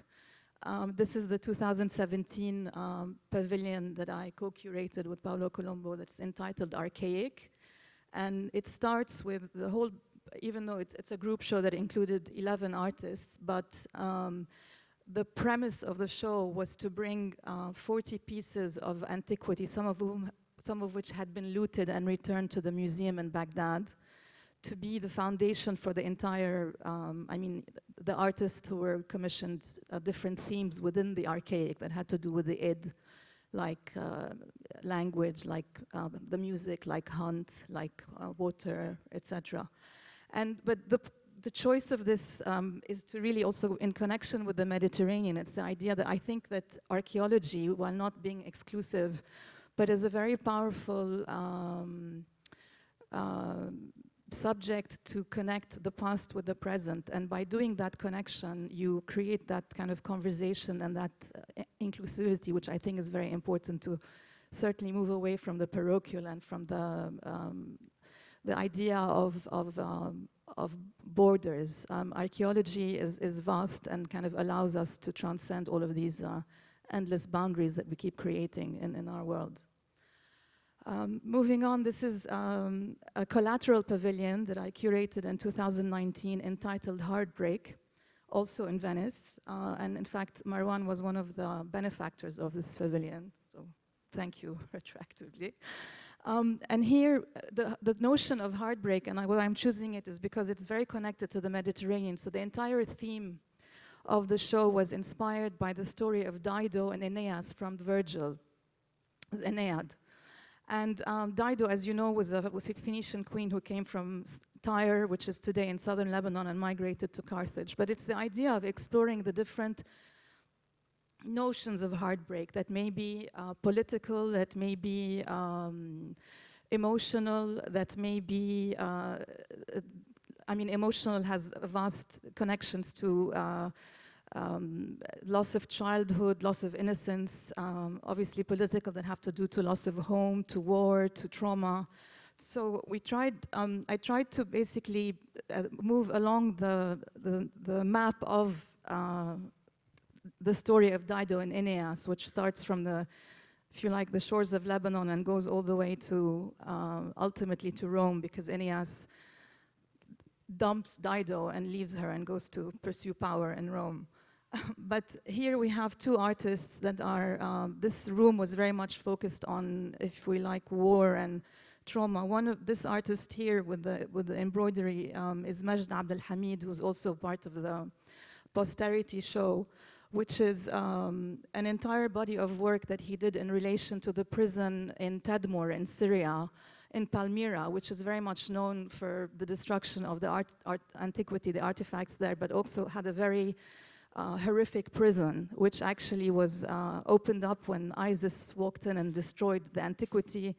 This is the 2017 pavilion that I co-curated with Paolo Colombo that's entitled Archaic. And it starts with the whole, even though it's a group show that included 11 artists, but the premise of the show was to bring 40 pieces of antiquity, some of which had been looted and returned to the museum in Baghdad, to be the foundation for the entire, the artists who were commissioned different themes within the archaic that had to do with the id, like language, like the music, like hunt, like water, etc. But the choice of this is to really also in connection with the Mediterranean. It's the idea that I think that archaeology, while not being exclusive, but is a very powerful subject to connect the past with the present. And by doing that connection, you create that kind of conversation and that inclusivity, which I think is very important to certainly move away from the parochial and from the idea of borders. Archaeology is vast and kind of allows us to transcend all of these endless boundaries that we keep creating in our world. Moving on, this is a collateral pavilion that I curated in 2019 entitled Heartbreak, also in Venice. And in fact, Marwan was one of the benefactors of this pavilion, so thank you retroactively. And here, the notion of heartbreak, and why I'm choosing it is because it's very connected to the Mediterranean. So the entire theme of the show was inspired by the story of Dido and Aeneas from Virgil's Aeneid. And Dido, as you know, was a Phoenician queen who came from Tyre, which is today in southern Lebanon, and migrated to Carthage. But it's the idea of exploring the different notions of heartbreak that may be political, that may be emotional, that may be, emotional has vast connections to loss of childhood, loss of innocence, obviously political that have to do to loss of home, to war, to trauma. So we tried, I tried to basically move along the map of the story of Dido and Aeneas, which starts from the, if you like, the shores of Lebanon and goes all the way to, ultimately to Rome, because Aeneas dumps Dido and leaves her and goes to pursue power in Rome. But here we have two artists that are, this room was very much focused on, if we like, war and trauma. One of this artist here with the embroidery is Majd Abdel Hamid, who's also part of the posterity show, which is an entire body of work that he did in relation to the prison in Tadmor in Syria, in Palmyra, which is very much known for the destruction of the art antiquity, the artifacts there, but also had a very horrific prison, which actually was opened up when ISIS walked in and destroyed the antiquity,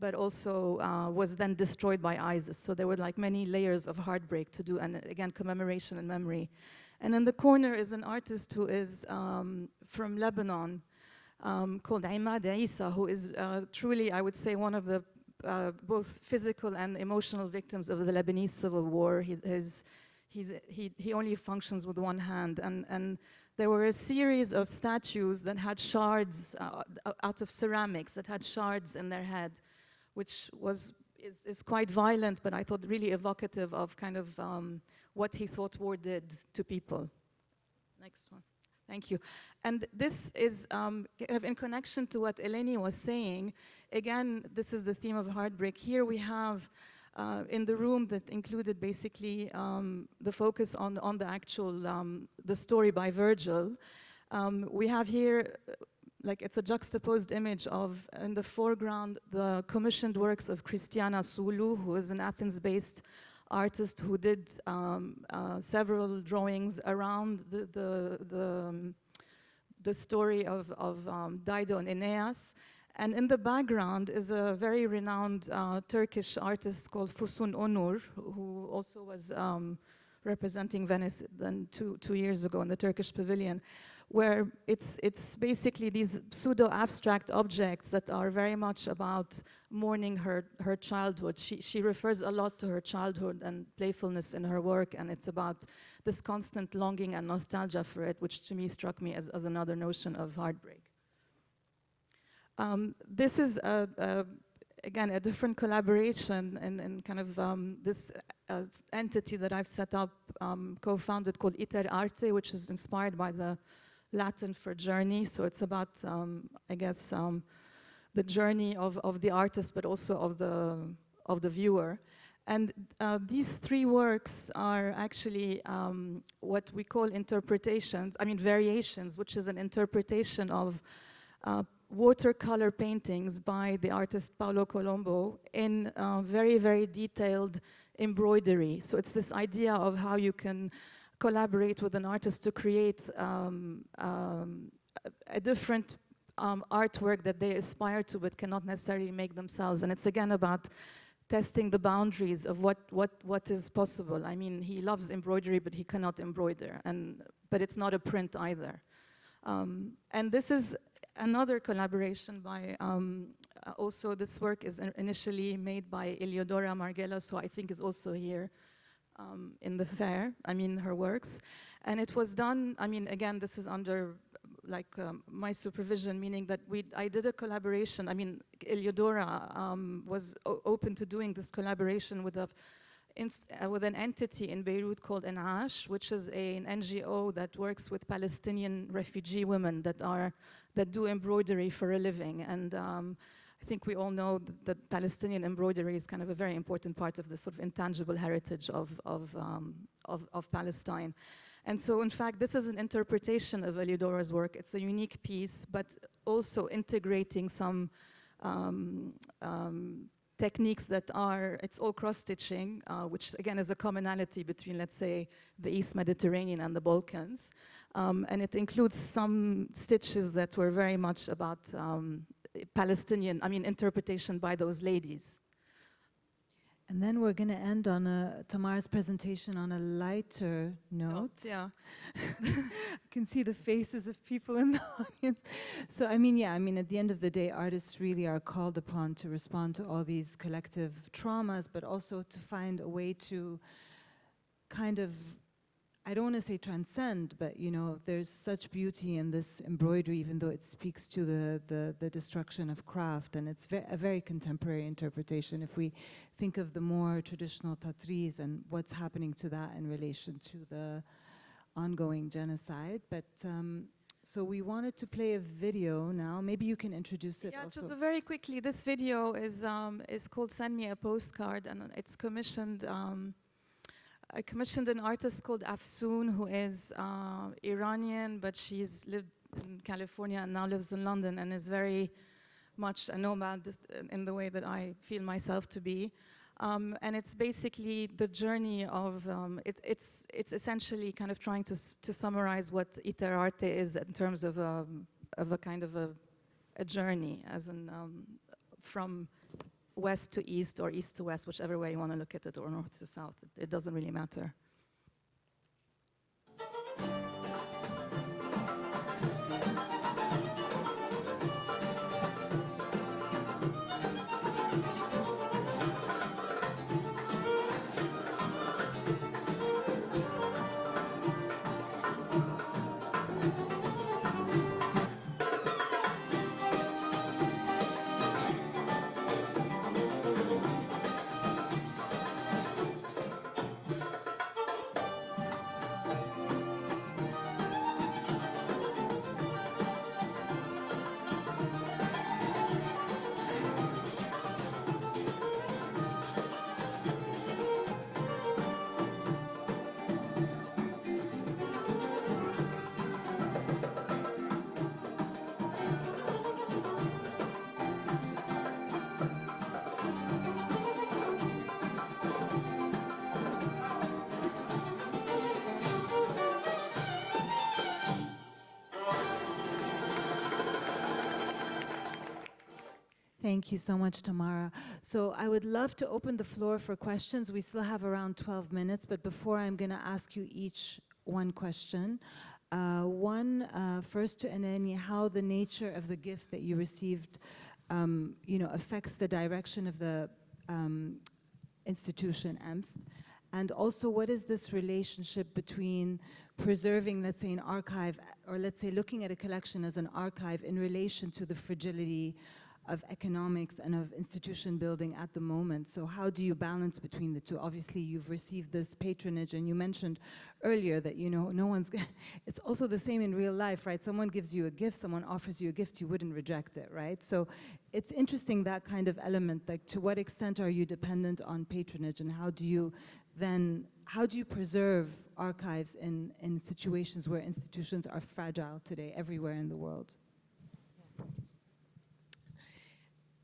but also was then destroyed by ISIS. So there were like many layers of heartbreak to do, and again, commemoration and memory. And in the corner is an artist who is from Lebanon, called Imad Isa, who is truly, I would say, one of the both physical and emotional victims of the Lebanese civil war. He only functions with one hand, and there were a series of statues that had shards out of ceramics that had shards in their head, which is quite violent, but I thought really evocative of kind of what he thought war did to people. Next one. Thank you. And this is kind of in connection to what Eleni was saying. Again, this is the theme of heartbreak. Here we have in the room that included basically the focus on the actual, the story by Virgil. We have here, like it's a juxtaposed image of, in the foreground, the commissioned works of Christiana Soulou, who is an Athens-based artist who did several drawings around the story of Dido and Aeneas. And in the background is a very renowned Turkish artist called Fusun Onur, who also was representing Venice then two years ago in the Turkish pavilion. where it's basically these pseudo-abstract objects that are very much about mourning her childhood. She refers a lot to her childhood and playfulness in her work, and it's about this constant longing and nostalgia for it, which to me struck me as another notion of heartbreak. This is again, a different collaboration and kind of this entity that I've set up, co-founded, called Iter Arte, which is inspired by the Latin for journey. So it's about, I guess, the journey of the artist, but also of the viewer. And these three works are actually what we call interpretations, variations, which is an interpretation of watercolor paintings by the artist Paolo Colombo in very, very detailed embroidery. So it's this idea of how you can collaborate with an artist to create a different artwork that they aspire to but cannot necessarily make themselves. And it's again about testing the boundaries of what is possible. I mean, he loves embroidery, but he cannot embroider, but it's not a print either. And this is another collaboration by, also this work is initially made by Eleodora Margelos, who I think is also here in the fair, her works. And it was done, again, this is under my supervision, meaning that I did a collaboration. Eleodora was open to doing this collaboration with an entity in Beirut called enrich, which is an NGO that works with Palestinian refugee women that do embroidery for a living. And I think we all know that Palestinian embroidery is kind of a very important part of the sort of intangible heritage of Palestine. And so, in fact, this is an interpretation of Eleodora's work. It's a unique piece, but also integrating some techniques that it's all cross-stitching, which again is a commonality between, let's say, the East Mediterranean and the Balkans. And it includes some stitches that were very much about Palestinian, interpretation by those ladies. And then we're going to end on Tamara's presentation on a lighter note. Yeah. I can see the faces of people in the audience. So, at the end of the day, artists really are called upon to respond to all these collective traumas, but also to find a way to kind of, I don't want to say transcend, but there's such beauty in this embroidery, even though it speaks to the destruction of craft, and it's a very contemporary interpretation. If we think of the more traditional tatris and what's happening to that in relation to the ongoing genocide, but so we wanted to play a video now. Maybe you can introduce it. Yeah, also. just very quickly. This video is called "Send Me a Postcard," and it's commissioned. I commissioned an artist called Afsoon, who is Iranian, but she's lived in California and now lives in London and is very much a nomad in the way that I feel myself to be. And it's basically the journey of, it's essentially kind of trying to summarize what Iter Arte is in terms of a kind of a journey, as in from west to east or east to west, whichever way you want to look at it, or north to south. It doesn't really matter. Thank you so much, Tamara. So I would love to open the floor for questions. We still have around 12 minutes, but before I'm going to ask you each one question. One, first to Eleni, how the nature of the gift that you received, affects the direction of the institution, ΕΜΣΤ, and also what is this relationship between preserving, let's say, an archive, or let's say looking at a collection as an archive in relation to the fragility of economics and of institution building at the moment. So how do you balance between the two? Obviously, you've received this patronage, and you mentioned earlier that, no one's, it's also the same in real life, right? Someone gives you a gift, someone offers you a gift, you wouldn't reject it, right? So it's interesting, that kind of element, like to what extent are you dependent on patronage, and how do you preserve archives in situations where institutions are fragile today everywhere in the world?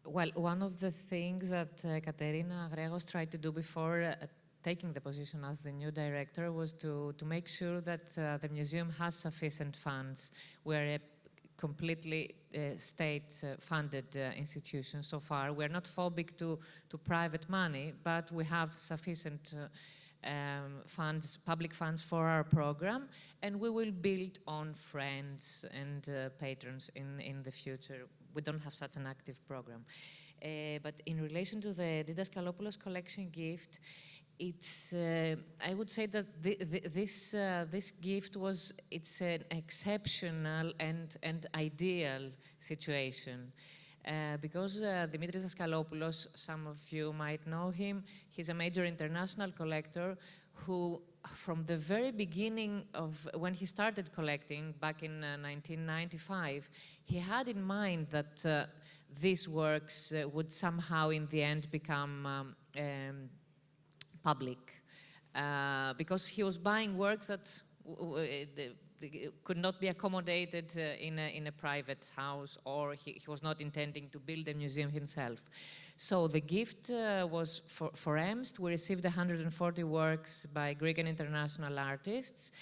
Well, one of the things that Katerina Gregos tried to do before taking the position as the new director was to make sure that the museum has sufficient funds. We're a completely state-funded institution so far. We're not phobic to private money, but we have sufficient funds, public funds for our program, and we will build on friends and patrons in the future. We don't have such an active program. But in relation to the Didaskalopoulos collection gift, it's, I would say that this gift it's an exceptional and ideal situation. Because Dimitris Daskalopoulos, some of you might know him, he's a major international collector who, from the very beginning of when he started collecting back in 1995, he had in mind that these works would somehow in the end become public, because he was buying works that could not be accommodated in a private house, or he was not intending to build a museum himself. So the gift was for ΕΜΣΤ. We received 140 works by Greek and international artists.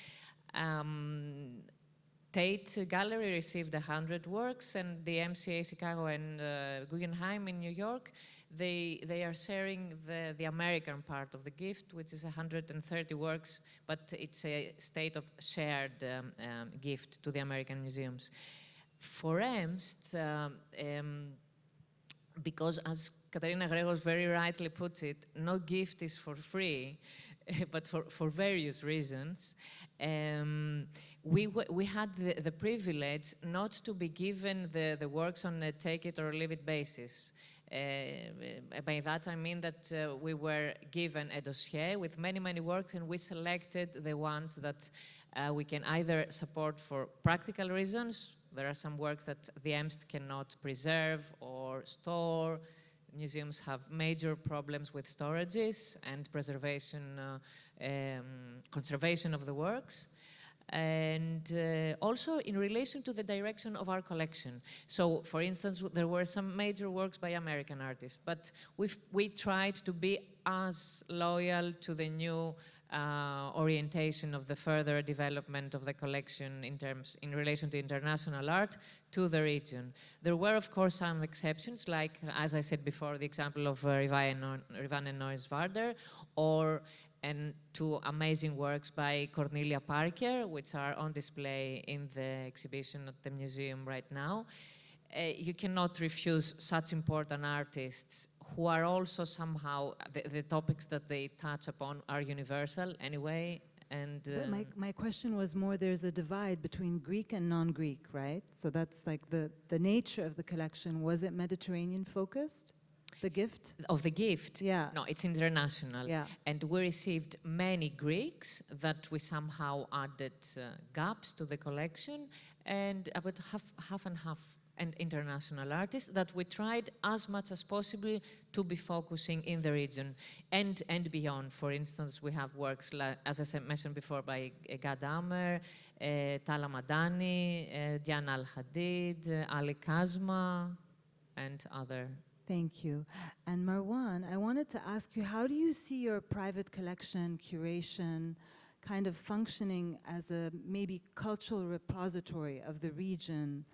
Tate Gallery received 100 works, and the MCA Chicago and Guggenheim in New York, they are sharing the American part of the gift, which is 130 works, but it's a state of shared gift to the American museums. For ΕΜΣΤ, because as Katerina Gregos very rightly puts it, no gift is for free, but for various reasons. We had the privilege not to be given the works on a take it or leave it basis. By that I mean that we were given a dossier with many, many works, and we selected the ones that we can either support for practical reasons. There are some works that the ΕΜΣΤ cannot preserve or store. Museums have major problems with storages and preservation, conservation of the works. And also in relation to the direction of our collection. So, for instance, there were some major works by American artists, but we tried to be as loyal to the new orientation of the further development of the collection in relation to international art to the region. There were, of course, some exceptions, like, as I said before, the example of Rivan and Norris Varder, and two amazing works by Cornelia Parker, which are on display in the exhibition at the museum right now. You cannot refuse such important artists who are also somehow, the topics that they touch upon are universal anyway. And my question was more, there's a divide between Greek and non-Greek, right? So that's like the nature of the collection. Was it Mediterranean focused? The gift? Of the gift? Yeah. No, it's international. Yeah. And we received many Greeks that we somehow added gaps to the collection, and about half and half and international artists that we tried as much as possible to be focusing in the region and beyond. For instance, we have works, like, as I mentioned before, by Gad Amer, Tala Madani, Diana Al-Hadid, Ali Kazma, and other. Thank you. And Marwan, I wanted to ask you, how do you see your private collection curation kind of functioning as a maybe cultural repository of the region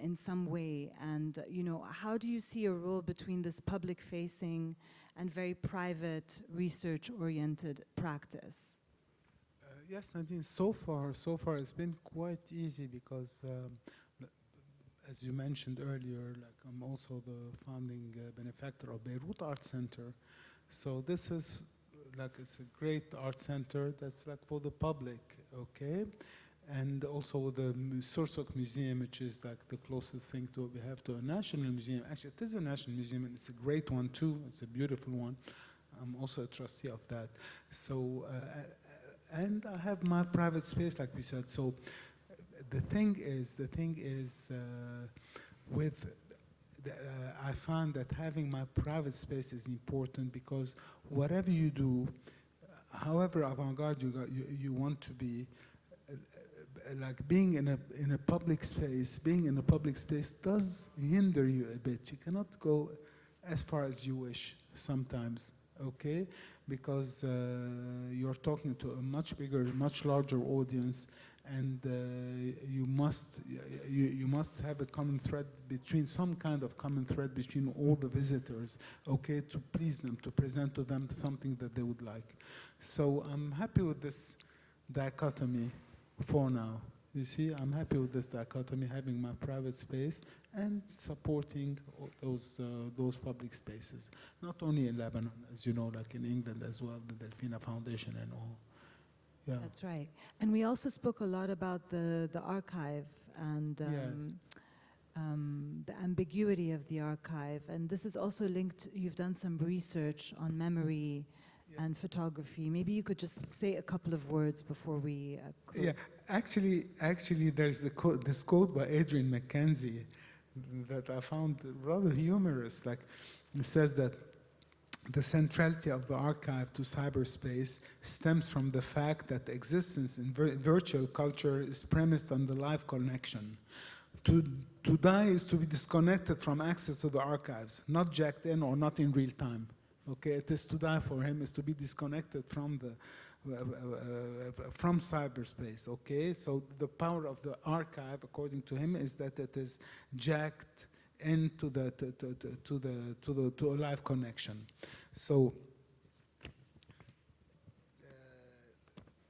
in some way? And how do you see a role between this public-facing and very private, research-oriented practice? Yes, Nadine, so far it's been quite easy because as you mentioned earlier, like I'm also the founding benefactor of Beirut Art Center. So this is like, it's a great art center that's like for the public, okay? And also the Sursock Museum, which is like the closest thing to what we have to a national museum. Actually, it is a national museum, and it's a great one too. It's a beautiful one. I'm also a trustee of that. So, and I have my private space, like we said. So, the thing is, I found that having my private space is important because whatever you do, however avant-garde you want to be, like being in a public space, does hinder you a bit. You cannot go as far as you wish sometimes, okay? Because you're talking to a much bigger, much larger audience, and you must have a common thread between, some kind of common thread between all the visitors, okay, to please them, to present to them something that they would like. So I'm happy with this dichotomy for now. You see, I'm happy with this dichotomy, having my private space and supporting those public spaces. Not only in Lebanon, as you know, like in England as well, the Delphina Foundation and all. Yeah. That's right. And we also spoke a lot about the archive and the ambiguity of the archive. And this is also linked, you've done some research on memory and photography. Maybe you could just say a couple of words before we close. Yeah, actually there's this quote by Adrian Mackenzie that I found rather humorous. Like, it says that the centrality of the archive to cyberspace stems from the fact that existence in virtual culture is premised on the live connection. To die is to be disconnected from access to the archives, not jacked in or not in real time. Okay, it is to die for him is to be disconnected from from cyberspace. Okay, so the power of the archive, according to him, is that it is jacked into to a live connection. So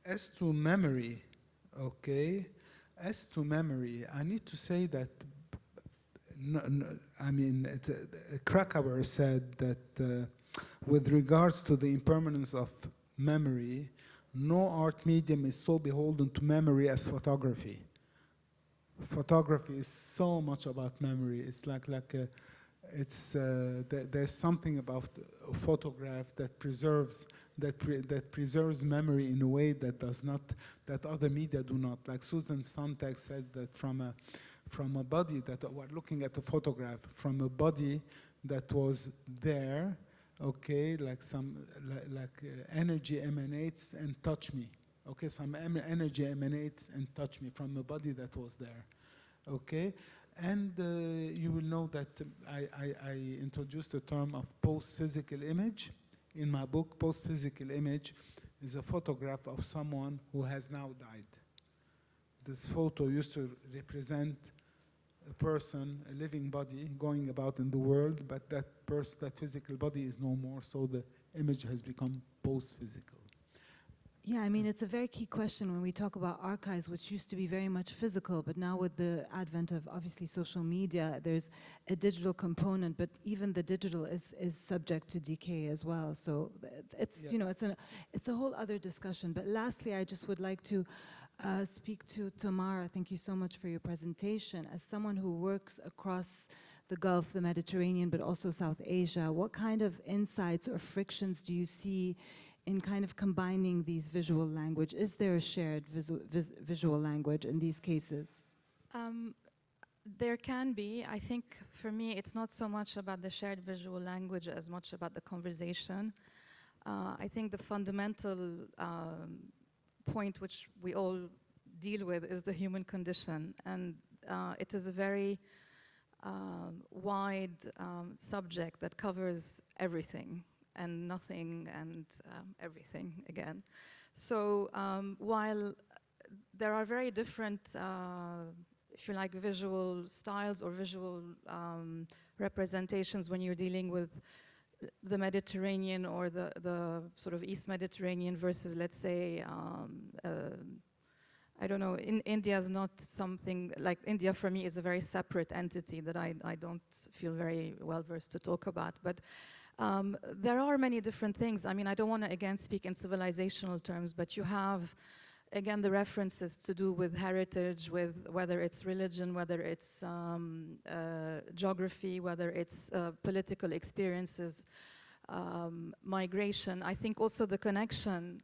as to memory, okay, as to memory, I need to say that. I mean, Krakauer said that with regards to the impermanence of memory, no art medium is so beholden to memory as photography. Photography is so much about memory. It's there's something about a photograph that preserves memory in a way that other media do not. Like Susan Sontag says that from a body that we're looking at a photograph, from a body that was there, okay, like energy emanates and touch me. Okay, some energy emanates and touch me from a body that was there. Okay, and you will know that I introduced the term of post-physical image in my book. Post-physical image is a photograph of someone who has now died. This photo used to represent a person, a living body going about in the world, but that physical body is no more, so the image has become post-physical. Yeah, I mean, it's a very key question when we talk about archives, which used to be very much physical, but now with the advent of obviously social media, there's a digital component, but even the digital is subject to decay as well. So it's, you know, it's a whole other discussion. But lastly, I just would like to speak to Tamara. Thank you so much for your presentation. As someone who works across the Gulf, the Mediterranean, but also South Asia, what kind of insights or frictions do you see in kind of combining these visual language? Is there a shared visual language in these cases? There can be. I think for me, it's not so much about the shared visual language as much about the conversation. I think the fundamental point which we all deal with is the human condition, and it is a very wide subject that covers everything and nothing and everything again. So while there are very different, if you like, visual styles or visual representations when you're dealing with the Mediterranean or the sort of East Mediterranean versus, let's say, I don't know, India is not something, like India for me is a very separate entity that I don't feel very well versed to talk about. But there are many different things. I mean, I don't want to again speak in civilizational terms, but you have, again, the references to do with heritage, with whether it's religion, whether it's geography, whether it's political experiences, migration. I think also the connection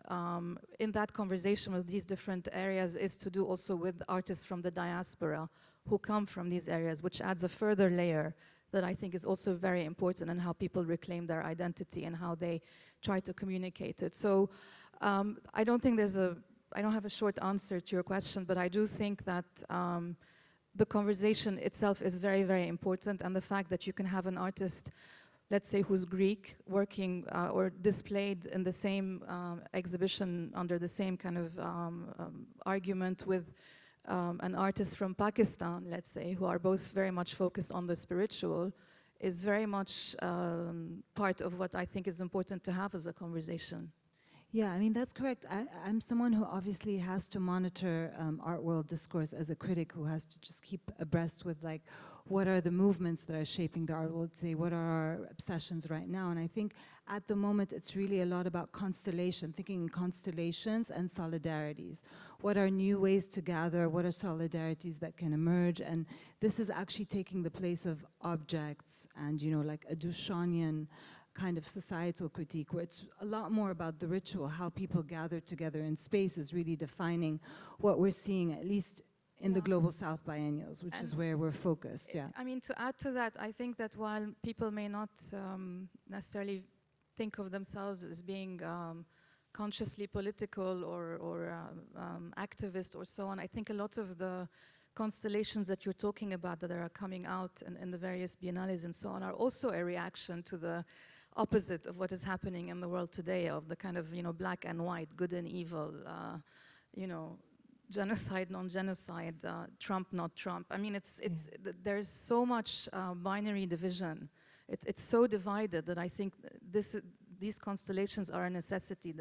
in that conversation with these different areas is to do also with artists from the diaspora who come from these areas, which adds a further layer that I think is also very important in how people reclaim their identity and how they try to communicate it. So I don't think I don't have a short answer to your question, but I do think that the conversation itself is very, very important, and the fact that you can have an artist, let's say, who's Greek, working or displayed in the same exhibition under the same kind of argument with an artist from Pakistan, let's say, who are both very much focused on the spiritual, is very much part of what I think is important to have as a conversation. Yeah, I mean, that's correct. I'm someone who obviously has to monitor art world discourse as a critic, who has to just keep abreast with, like, what are the movements that are shaping the art world today? What are our obsessions right now? And I think at the moment, it's really a lot about constellation, thinking in constellations and solidarities. What are new ways to gather? What are solidarities that can emerge? And this is actually taking the place of objects and, you know, like a Duchampian kind of societal critique, where it's a lot more about the ritual, how people gather together in space is really defining what we're seeing, at least in the Global South biennials, which is where we're focused. Yeah. I mean, to add to that, I think that while people may not necessarily think of themselves as being consciously political or activist or so on, I think a lot of the constellations that you're talking about that are coming out in the various biennales and so on are also a reaction to the opposite of what is happening in the world today, of the kind of, you know, black and white, good and evil, you know, genocide, non-genocide, Trump, not Trump. I mean, there's so much binary division. It's so divided that I think these constellations are a necessity.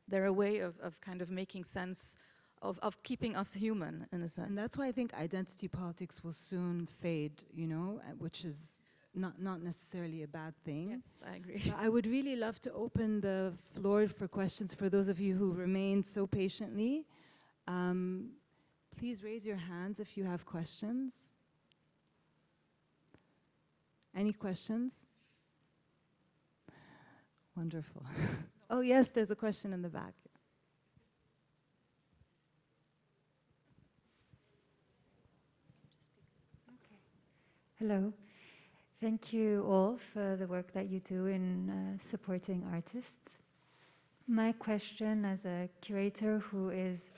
They're a way of kind of making sense of keeping us human, in a sense. And that's why I think identity politics will soon fade, you know, which is not necessarily a bad thing. Yes, I agree. But I would really love to open the floor for questions for those of you who remained so patiently. Please raise your hands if you have questions. Any questions? Wonderful. Oh yes, there's a question in the back. Okay. Hello. Thank you all for the work that you do in supporting artists. My question, as a curator who is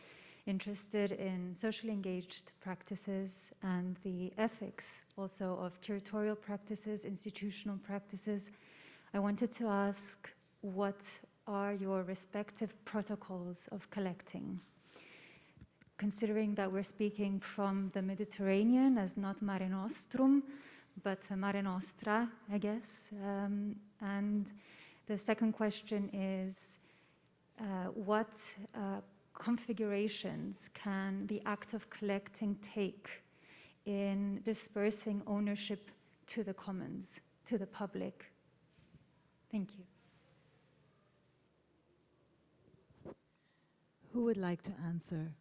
interested in socially engaged practices and the ethics also of curatorial practices, institutional practices, I wanted to ask, what are your respective protocols of collecting? Considering that we're speaking from the Mediterranean as not Mare Nostrum, but Mare Nostra, I guess. And the second question is, what configurations can the act of collecting take in dispersing ownership to the commons, to the public? Thank you. Who would like to answer?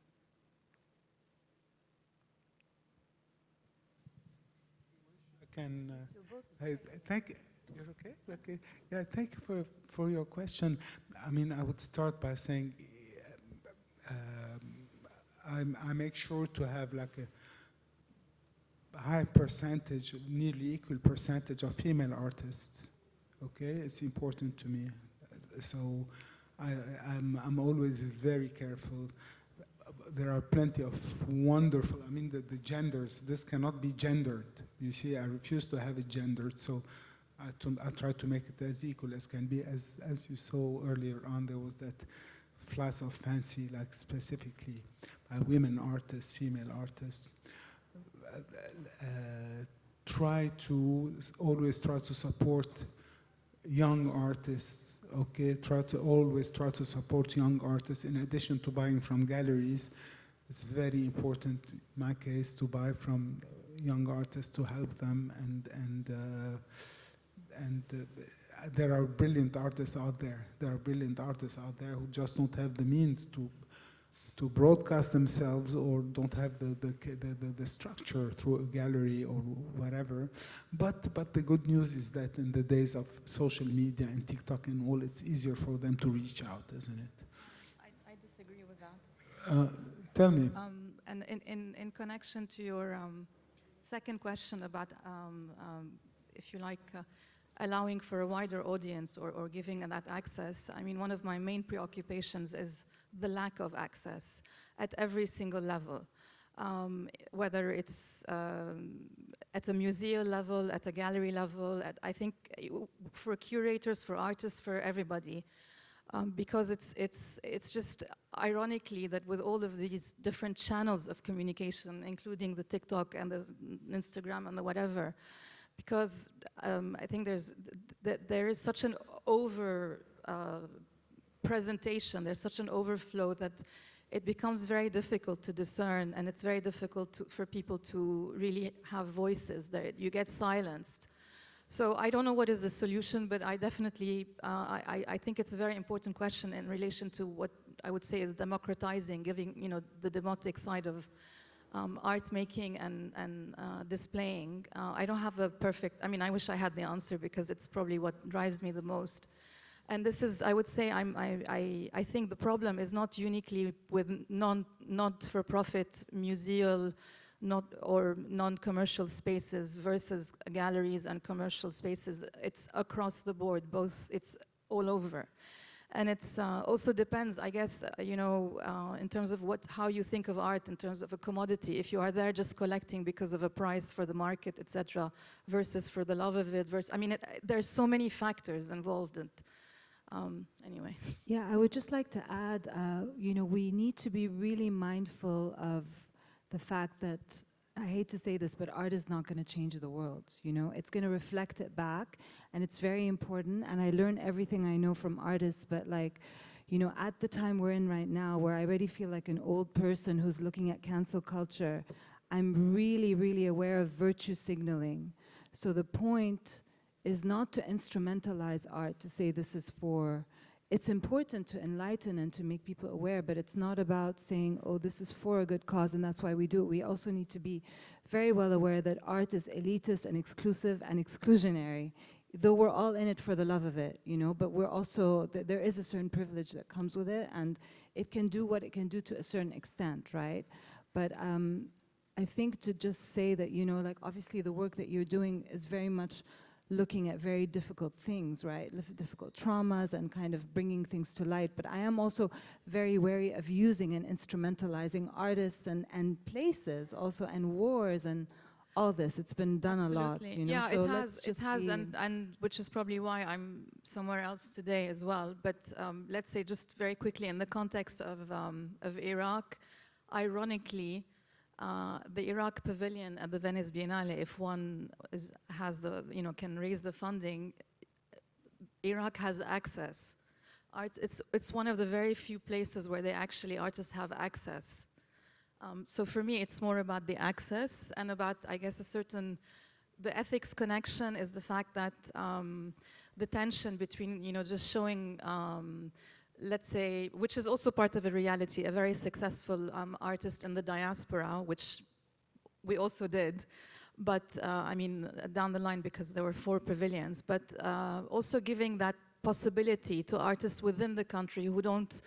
Thank you. You're okay? Okay. Yeah, thank you for your question. I mean, I would start by saying I make sure to have like a high percentage, nearly equal percentage of female artists. Okay, it's important to me. So I'm always very careful. There are plenty of wonderful, I mean, the genders, this cannot be gendered. You see, I refuse to have it gendered, so I try to make it as equal as can be. As you saw earlier on, there was that flash of fancy, like specifically by women artists, female artists. Always try to support young artists, okay? Always try to support young artists in addition to buying from galleries. It's very important, in my case, to buy from young artists to help them, and there are brilliant artists out there. There are brilliant artists out there who just don't have the means to broadcast themselves, or don't have the structure through a gallery or whatever. But the good news is that in the days of social media and TikTok and all, it's easier for them to reach out, isn't it? I disagree with that. Tell me. And in connection to your second question about, if you like, allowing for a wider audience or giving that access, I mean, one of my main preoccupations is the lack of access at every single level, whether it's at a museum level, at a gallery level, I think for curators, for artists, for everybody. Because it's just ironically that with all of these different channels of communication, including the TikTok and the Instagram and the whatever, because I think there is such an over presentation, there's such an overflow that it becomes very difficult to discern, and it's very difficult for people to really have voices, that you get silenced. So I don't know what is the solution, but I definitely, I think it's a very important question in relation to what I would say is democratizing, giving, you know, the democratic side of art making and displaying. I don't have a perfect, I mean, I wish I had the answer, because it's probably what drives me the most. And this is, I would say, I think the problem is not uniquely with not-for-profit museal or non-commercial spaces versus galleries and commercial spaces. It's across the board, both, it's all over. And it's also depends, I guess, you know, in terms of how you think of art in terms of a commodity. If you are there just collecting because of a price for the market, etc., versus for the love of it, versus, I mean, there's so many factors involved. Anyway. Yeah, I would just like to add, you know, we need to be really mindful of the fact that, I hate to say this, but art is not going to change the world, you know? It's going to reflect it back, and it's very important, and I learn everything I know from artists, but like, you know, at the time we're in right now, where I already feel like an old person who's looking at cancel culture, I'm really, really aware of virtue signaling. So the point is not to instrumentalize art, to say this is for, it's important to enlighten and to make people aware, but it's not about saying, oh, this is for a good cause and that's why we do it. We also need to be very well aware that art is elitist and exclusive and exclusionary, though we're all in it for the love of it, you know, but we're also, there is a certain privilege that comes with it, and it can do what it can do to a certain extent, right? But I think to just say that, you know, like obviously the work that you're doing is very much looking at very difficult things, right? Difficult traumas and kind of bringing things to light. But I am also very wary of using and instrumentalizing artists and places also, and wars and all this. It's been done a lot, you know? Yeah, so it has, and which is probably why I'm somewhere else today as well. But let's say just very quickly in the context of Iraq, ironically, the Iraq Pavilion at the Venice Biennale, if one has the, you know, can raise the funding, Iraq has access. It's one of the very few places where artists have access. So for me, it's more about the access and about, I guess, the ethics connection is the fact that the tension between, you know, just showing, let's say, which is also part of a reality, a very successful artist in the diaspora, which we also did, but I mean, down the line, because there were 4 pavilions, but also giving that possibility to artists within the country who don't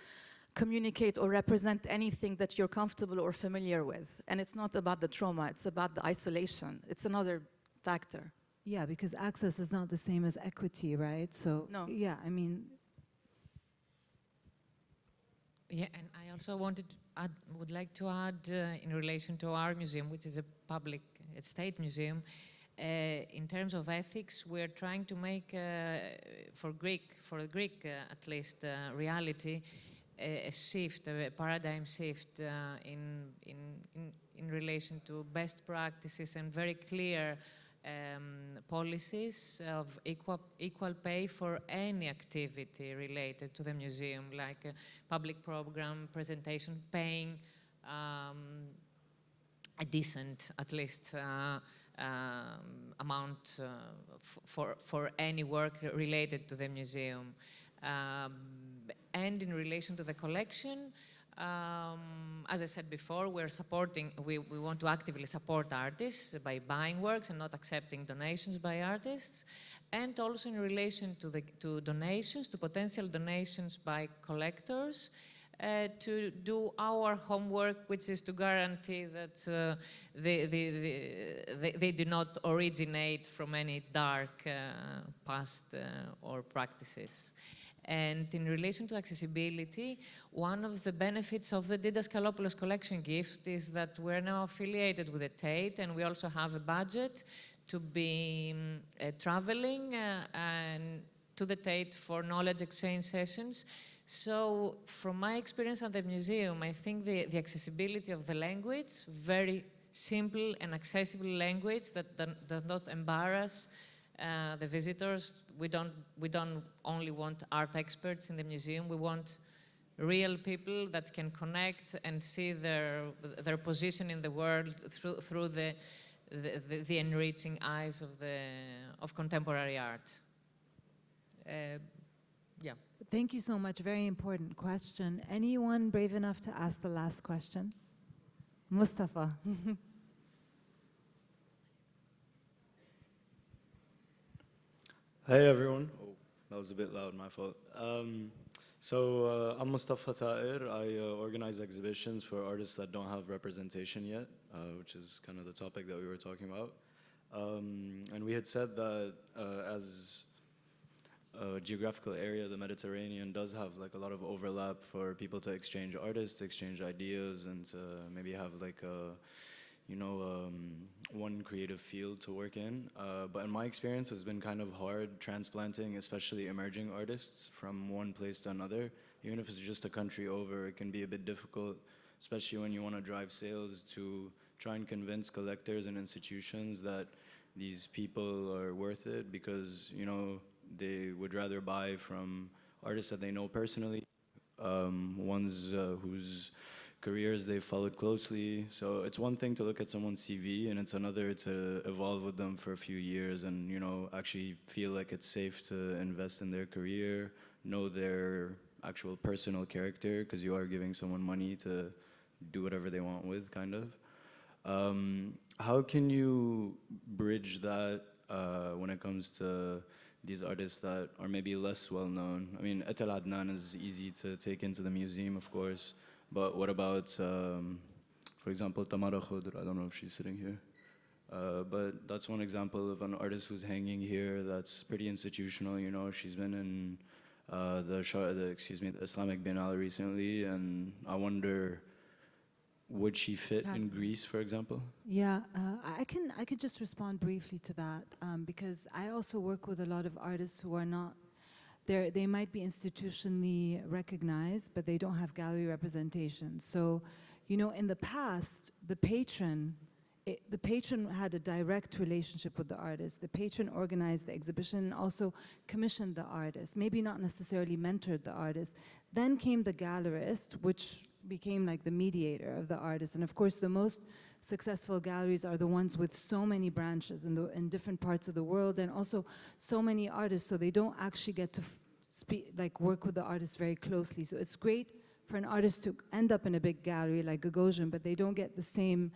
communicate or represent anything that you're comfortable or familiar with. And it's not about the trauma, it's about the isolation. It's another factor. Yeah, because access is not the same as equity, right? So, no. Yeah, I mean, yeah, and I also would like to add in relation to our museum, which is a public state museum, in terms of ethics, we're trying to make, for the Greek at least, reality, a shift, a paradigm shift in relation to best practices and very clear policies of equal pay for any activity related to the museum, like a public program, presentation, paying a decent, at least, amount for any work related to the museum. And in relation to the collection, as I said before, we want to actively support artists by buying works and not accepting donations by artists. And also in relation to donations, to potential donations by collectors, to do our homework, which is to guarantee that they do not originate from any dark past or practices. And in relation to accessibility, one of the benefits of the Didaskalopoulos collection gift is that we're now affiliated with the Tate, and we also have a budget to be traveling and to the Tate for knowledge exchange sessions. So from my experience at the museum, I think the accessibility of the language, very simple and accessible language that does not embarrass the visitors. We don't only want art experts in the museum. We want real people that can connect and see their position in the world through the enriching eyes of contemporary art. Yeah. Thank you so much. Very important question. Anyone brave enough to ask the last question? Mustafa. Hey everyone. Oh, that was a bit loud, my fault. I'm Mustafa Thair. I organize exhibitions for artists that don't have representation yet, which is kind of the topic that we were talking about. And we had said that as a geographical area, the Mediterranean does have like a lot of overlap for people to exchange artists, exchange ideas, and to maybe have like a, one creative field to work in. But in my experience, it's been kind of hard transplanting, especially emerging artists, from one place to another. Even if it's just a country over, it can be a bit difficult, especially when you want to drive sales, to try and convince collectors and institutions that these people are worth it, because, they would rather buy from artists that they know personally, ones whose careers they've followed closely. So it's one thing to look at someone's CV, and it's another to evolve with them for a few years and, actually feel like it's safe to invest in their career, know their actual personal character, because you are giving someone money to do whatever they want with, kind of. How can you bridge that when it comes to these artists that are maybe less well known? I mean, Etel Adnan is easy to take into the museum, of course, but what about, for example, Tamara Chalabi? I don't know if she's sitting here. But that's one example of an artist who's hanging here that's pretty institutional, She's been in the Islamic Biennale recently, and I wonder, would she fit in Greece, for example? Yeah, I can just respond briefly to that, because I also work with a lot of artists who are not, they might be institutionally recognized, but they don't have gallery representation. So, in the past, the patron had a direct relationship with the artist. The patron organized the exhibition and also commissioned the artist, maybe not necessarily mentored the artist. Then came the gallerist, which became like the mediator of the artist. And of course, the most successful galleries are the ones with so many branches in different parts of the world, and also so many artists, so they don't actually get to work with the artist very closely. So it's great for an artist to end up in a big gallery like Gagosian, but they don't get the same,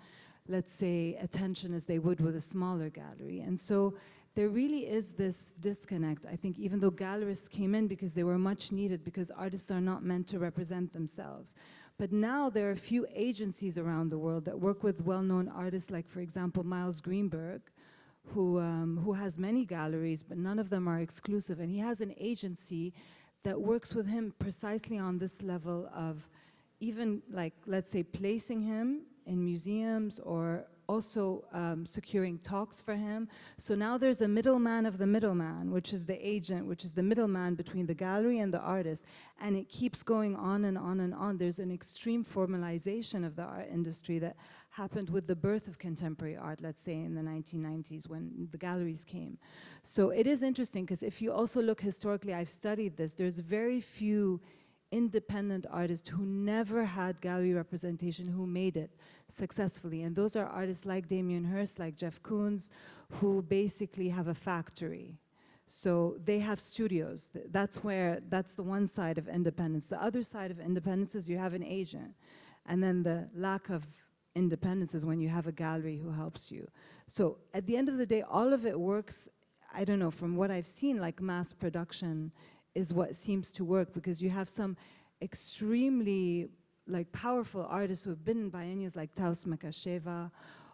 let's say, attention as they would with a smaller gallery. And so there really is this disconnect, I think, even though gallerists came in because they were much needed, because artists are not meant to represent themselves. But now there are a few agencies around the world that work with well-known artists, like, for example, Miles Greenberg, who has many galleries, but none of them are exclusive. And he has an agency that works with him precisely on this level of even, like, let's say, placing him in museums or also securing talks for him. So now there's a middleman of the middleman, which is the agent, which is the middleman between the gallery and the artist. And it keeps going on and on and on. There's an extreme formalization of the art industry that happened with the birth of contemporary art, let's say in the 1990s when the galleries came. So it is interesting because if you also look historically, I've studied this, there's very few independent artists who never had gallery representation who made it successfully. And those are artists like Damien Hirst, like Jeff Koons, who basically have a factory. So they have studios. That's the one side of independence. The other side of independence is you have an agent. And then the lack of independence is when you have a gallery who helps you. So at the end of the day, all of it works, I don't know, from what I've seen, like mass production is what seems to work, because you have some extremely powerful artists who have been in biennials like Taos Makasheva,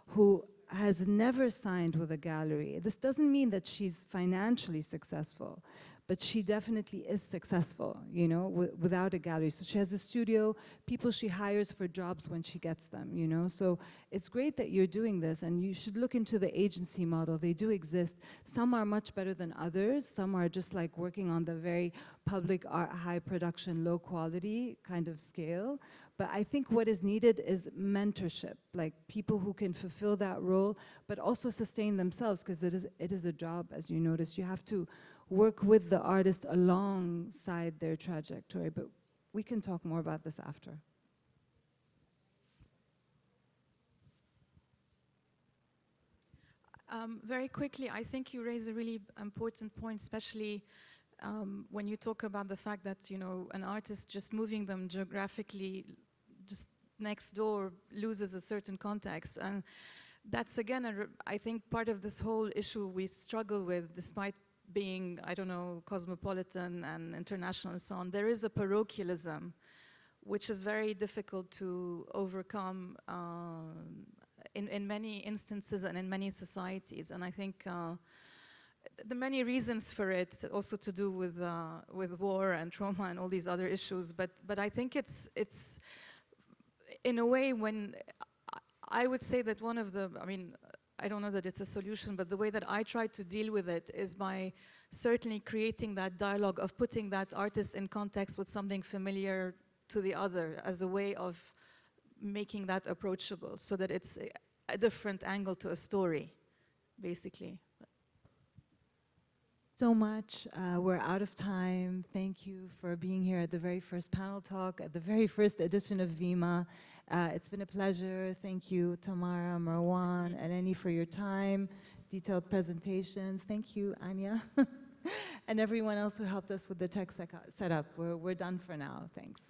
who has never signed with a gallery. This doesn't mean that she's financially successful, but she definitely is successful, you know, without a gallery. So she has a studio, people she hires for jobs when she gets them, you know. So it's great that you're doing this, and you should look into the agency model. They do exist. Some are much better than others. Some are just like working on the very public art, high production, low quality kind of scale. But I think what is needed is mentorship, like people who can fulfill that role, but also sustain themselves, because it is a job, as you notice. You have to work with the artist alongside their trajectory, but we can talk more about this after. Very quickly, I think you raise a really important point, especially when you talk about the fact that, you know, an artist just moving them geographically just next door loses a certain context. And that's, again, I think part of this whole issue we struggle with, despite being, I don't know, cosmopolitan and international and so on. There is a parochialism, which is very difficult to overcome in many instances and in many societies. And I think the many reasons for it, also to do with war and trauma and all these other issues. But I think it's in a way, when I would say that one of the, I mean, I don't know that it's a solution, but the way that I try to deal with it is by certainly creating that dialogue of putting that artist in context with something familiar to the other, as a way of making that approachable, so that it's a different angle to a story, basically. So much. We're out of time. Thank you for being here at the very first panel talk, at the very first edition of VIMA. It's been a pleasure. Thank you, Tamara, Marwan, Eleni, for your time, detailed presentations. Thank you, Anya, and everyone else who helped us with the tech setup. We're done for now. Thanks.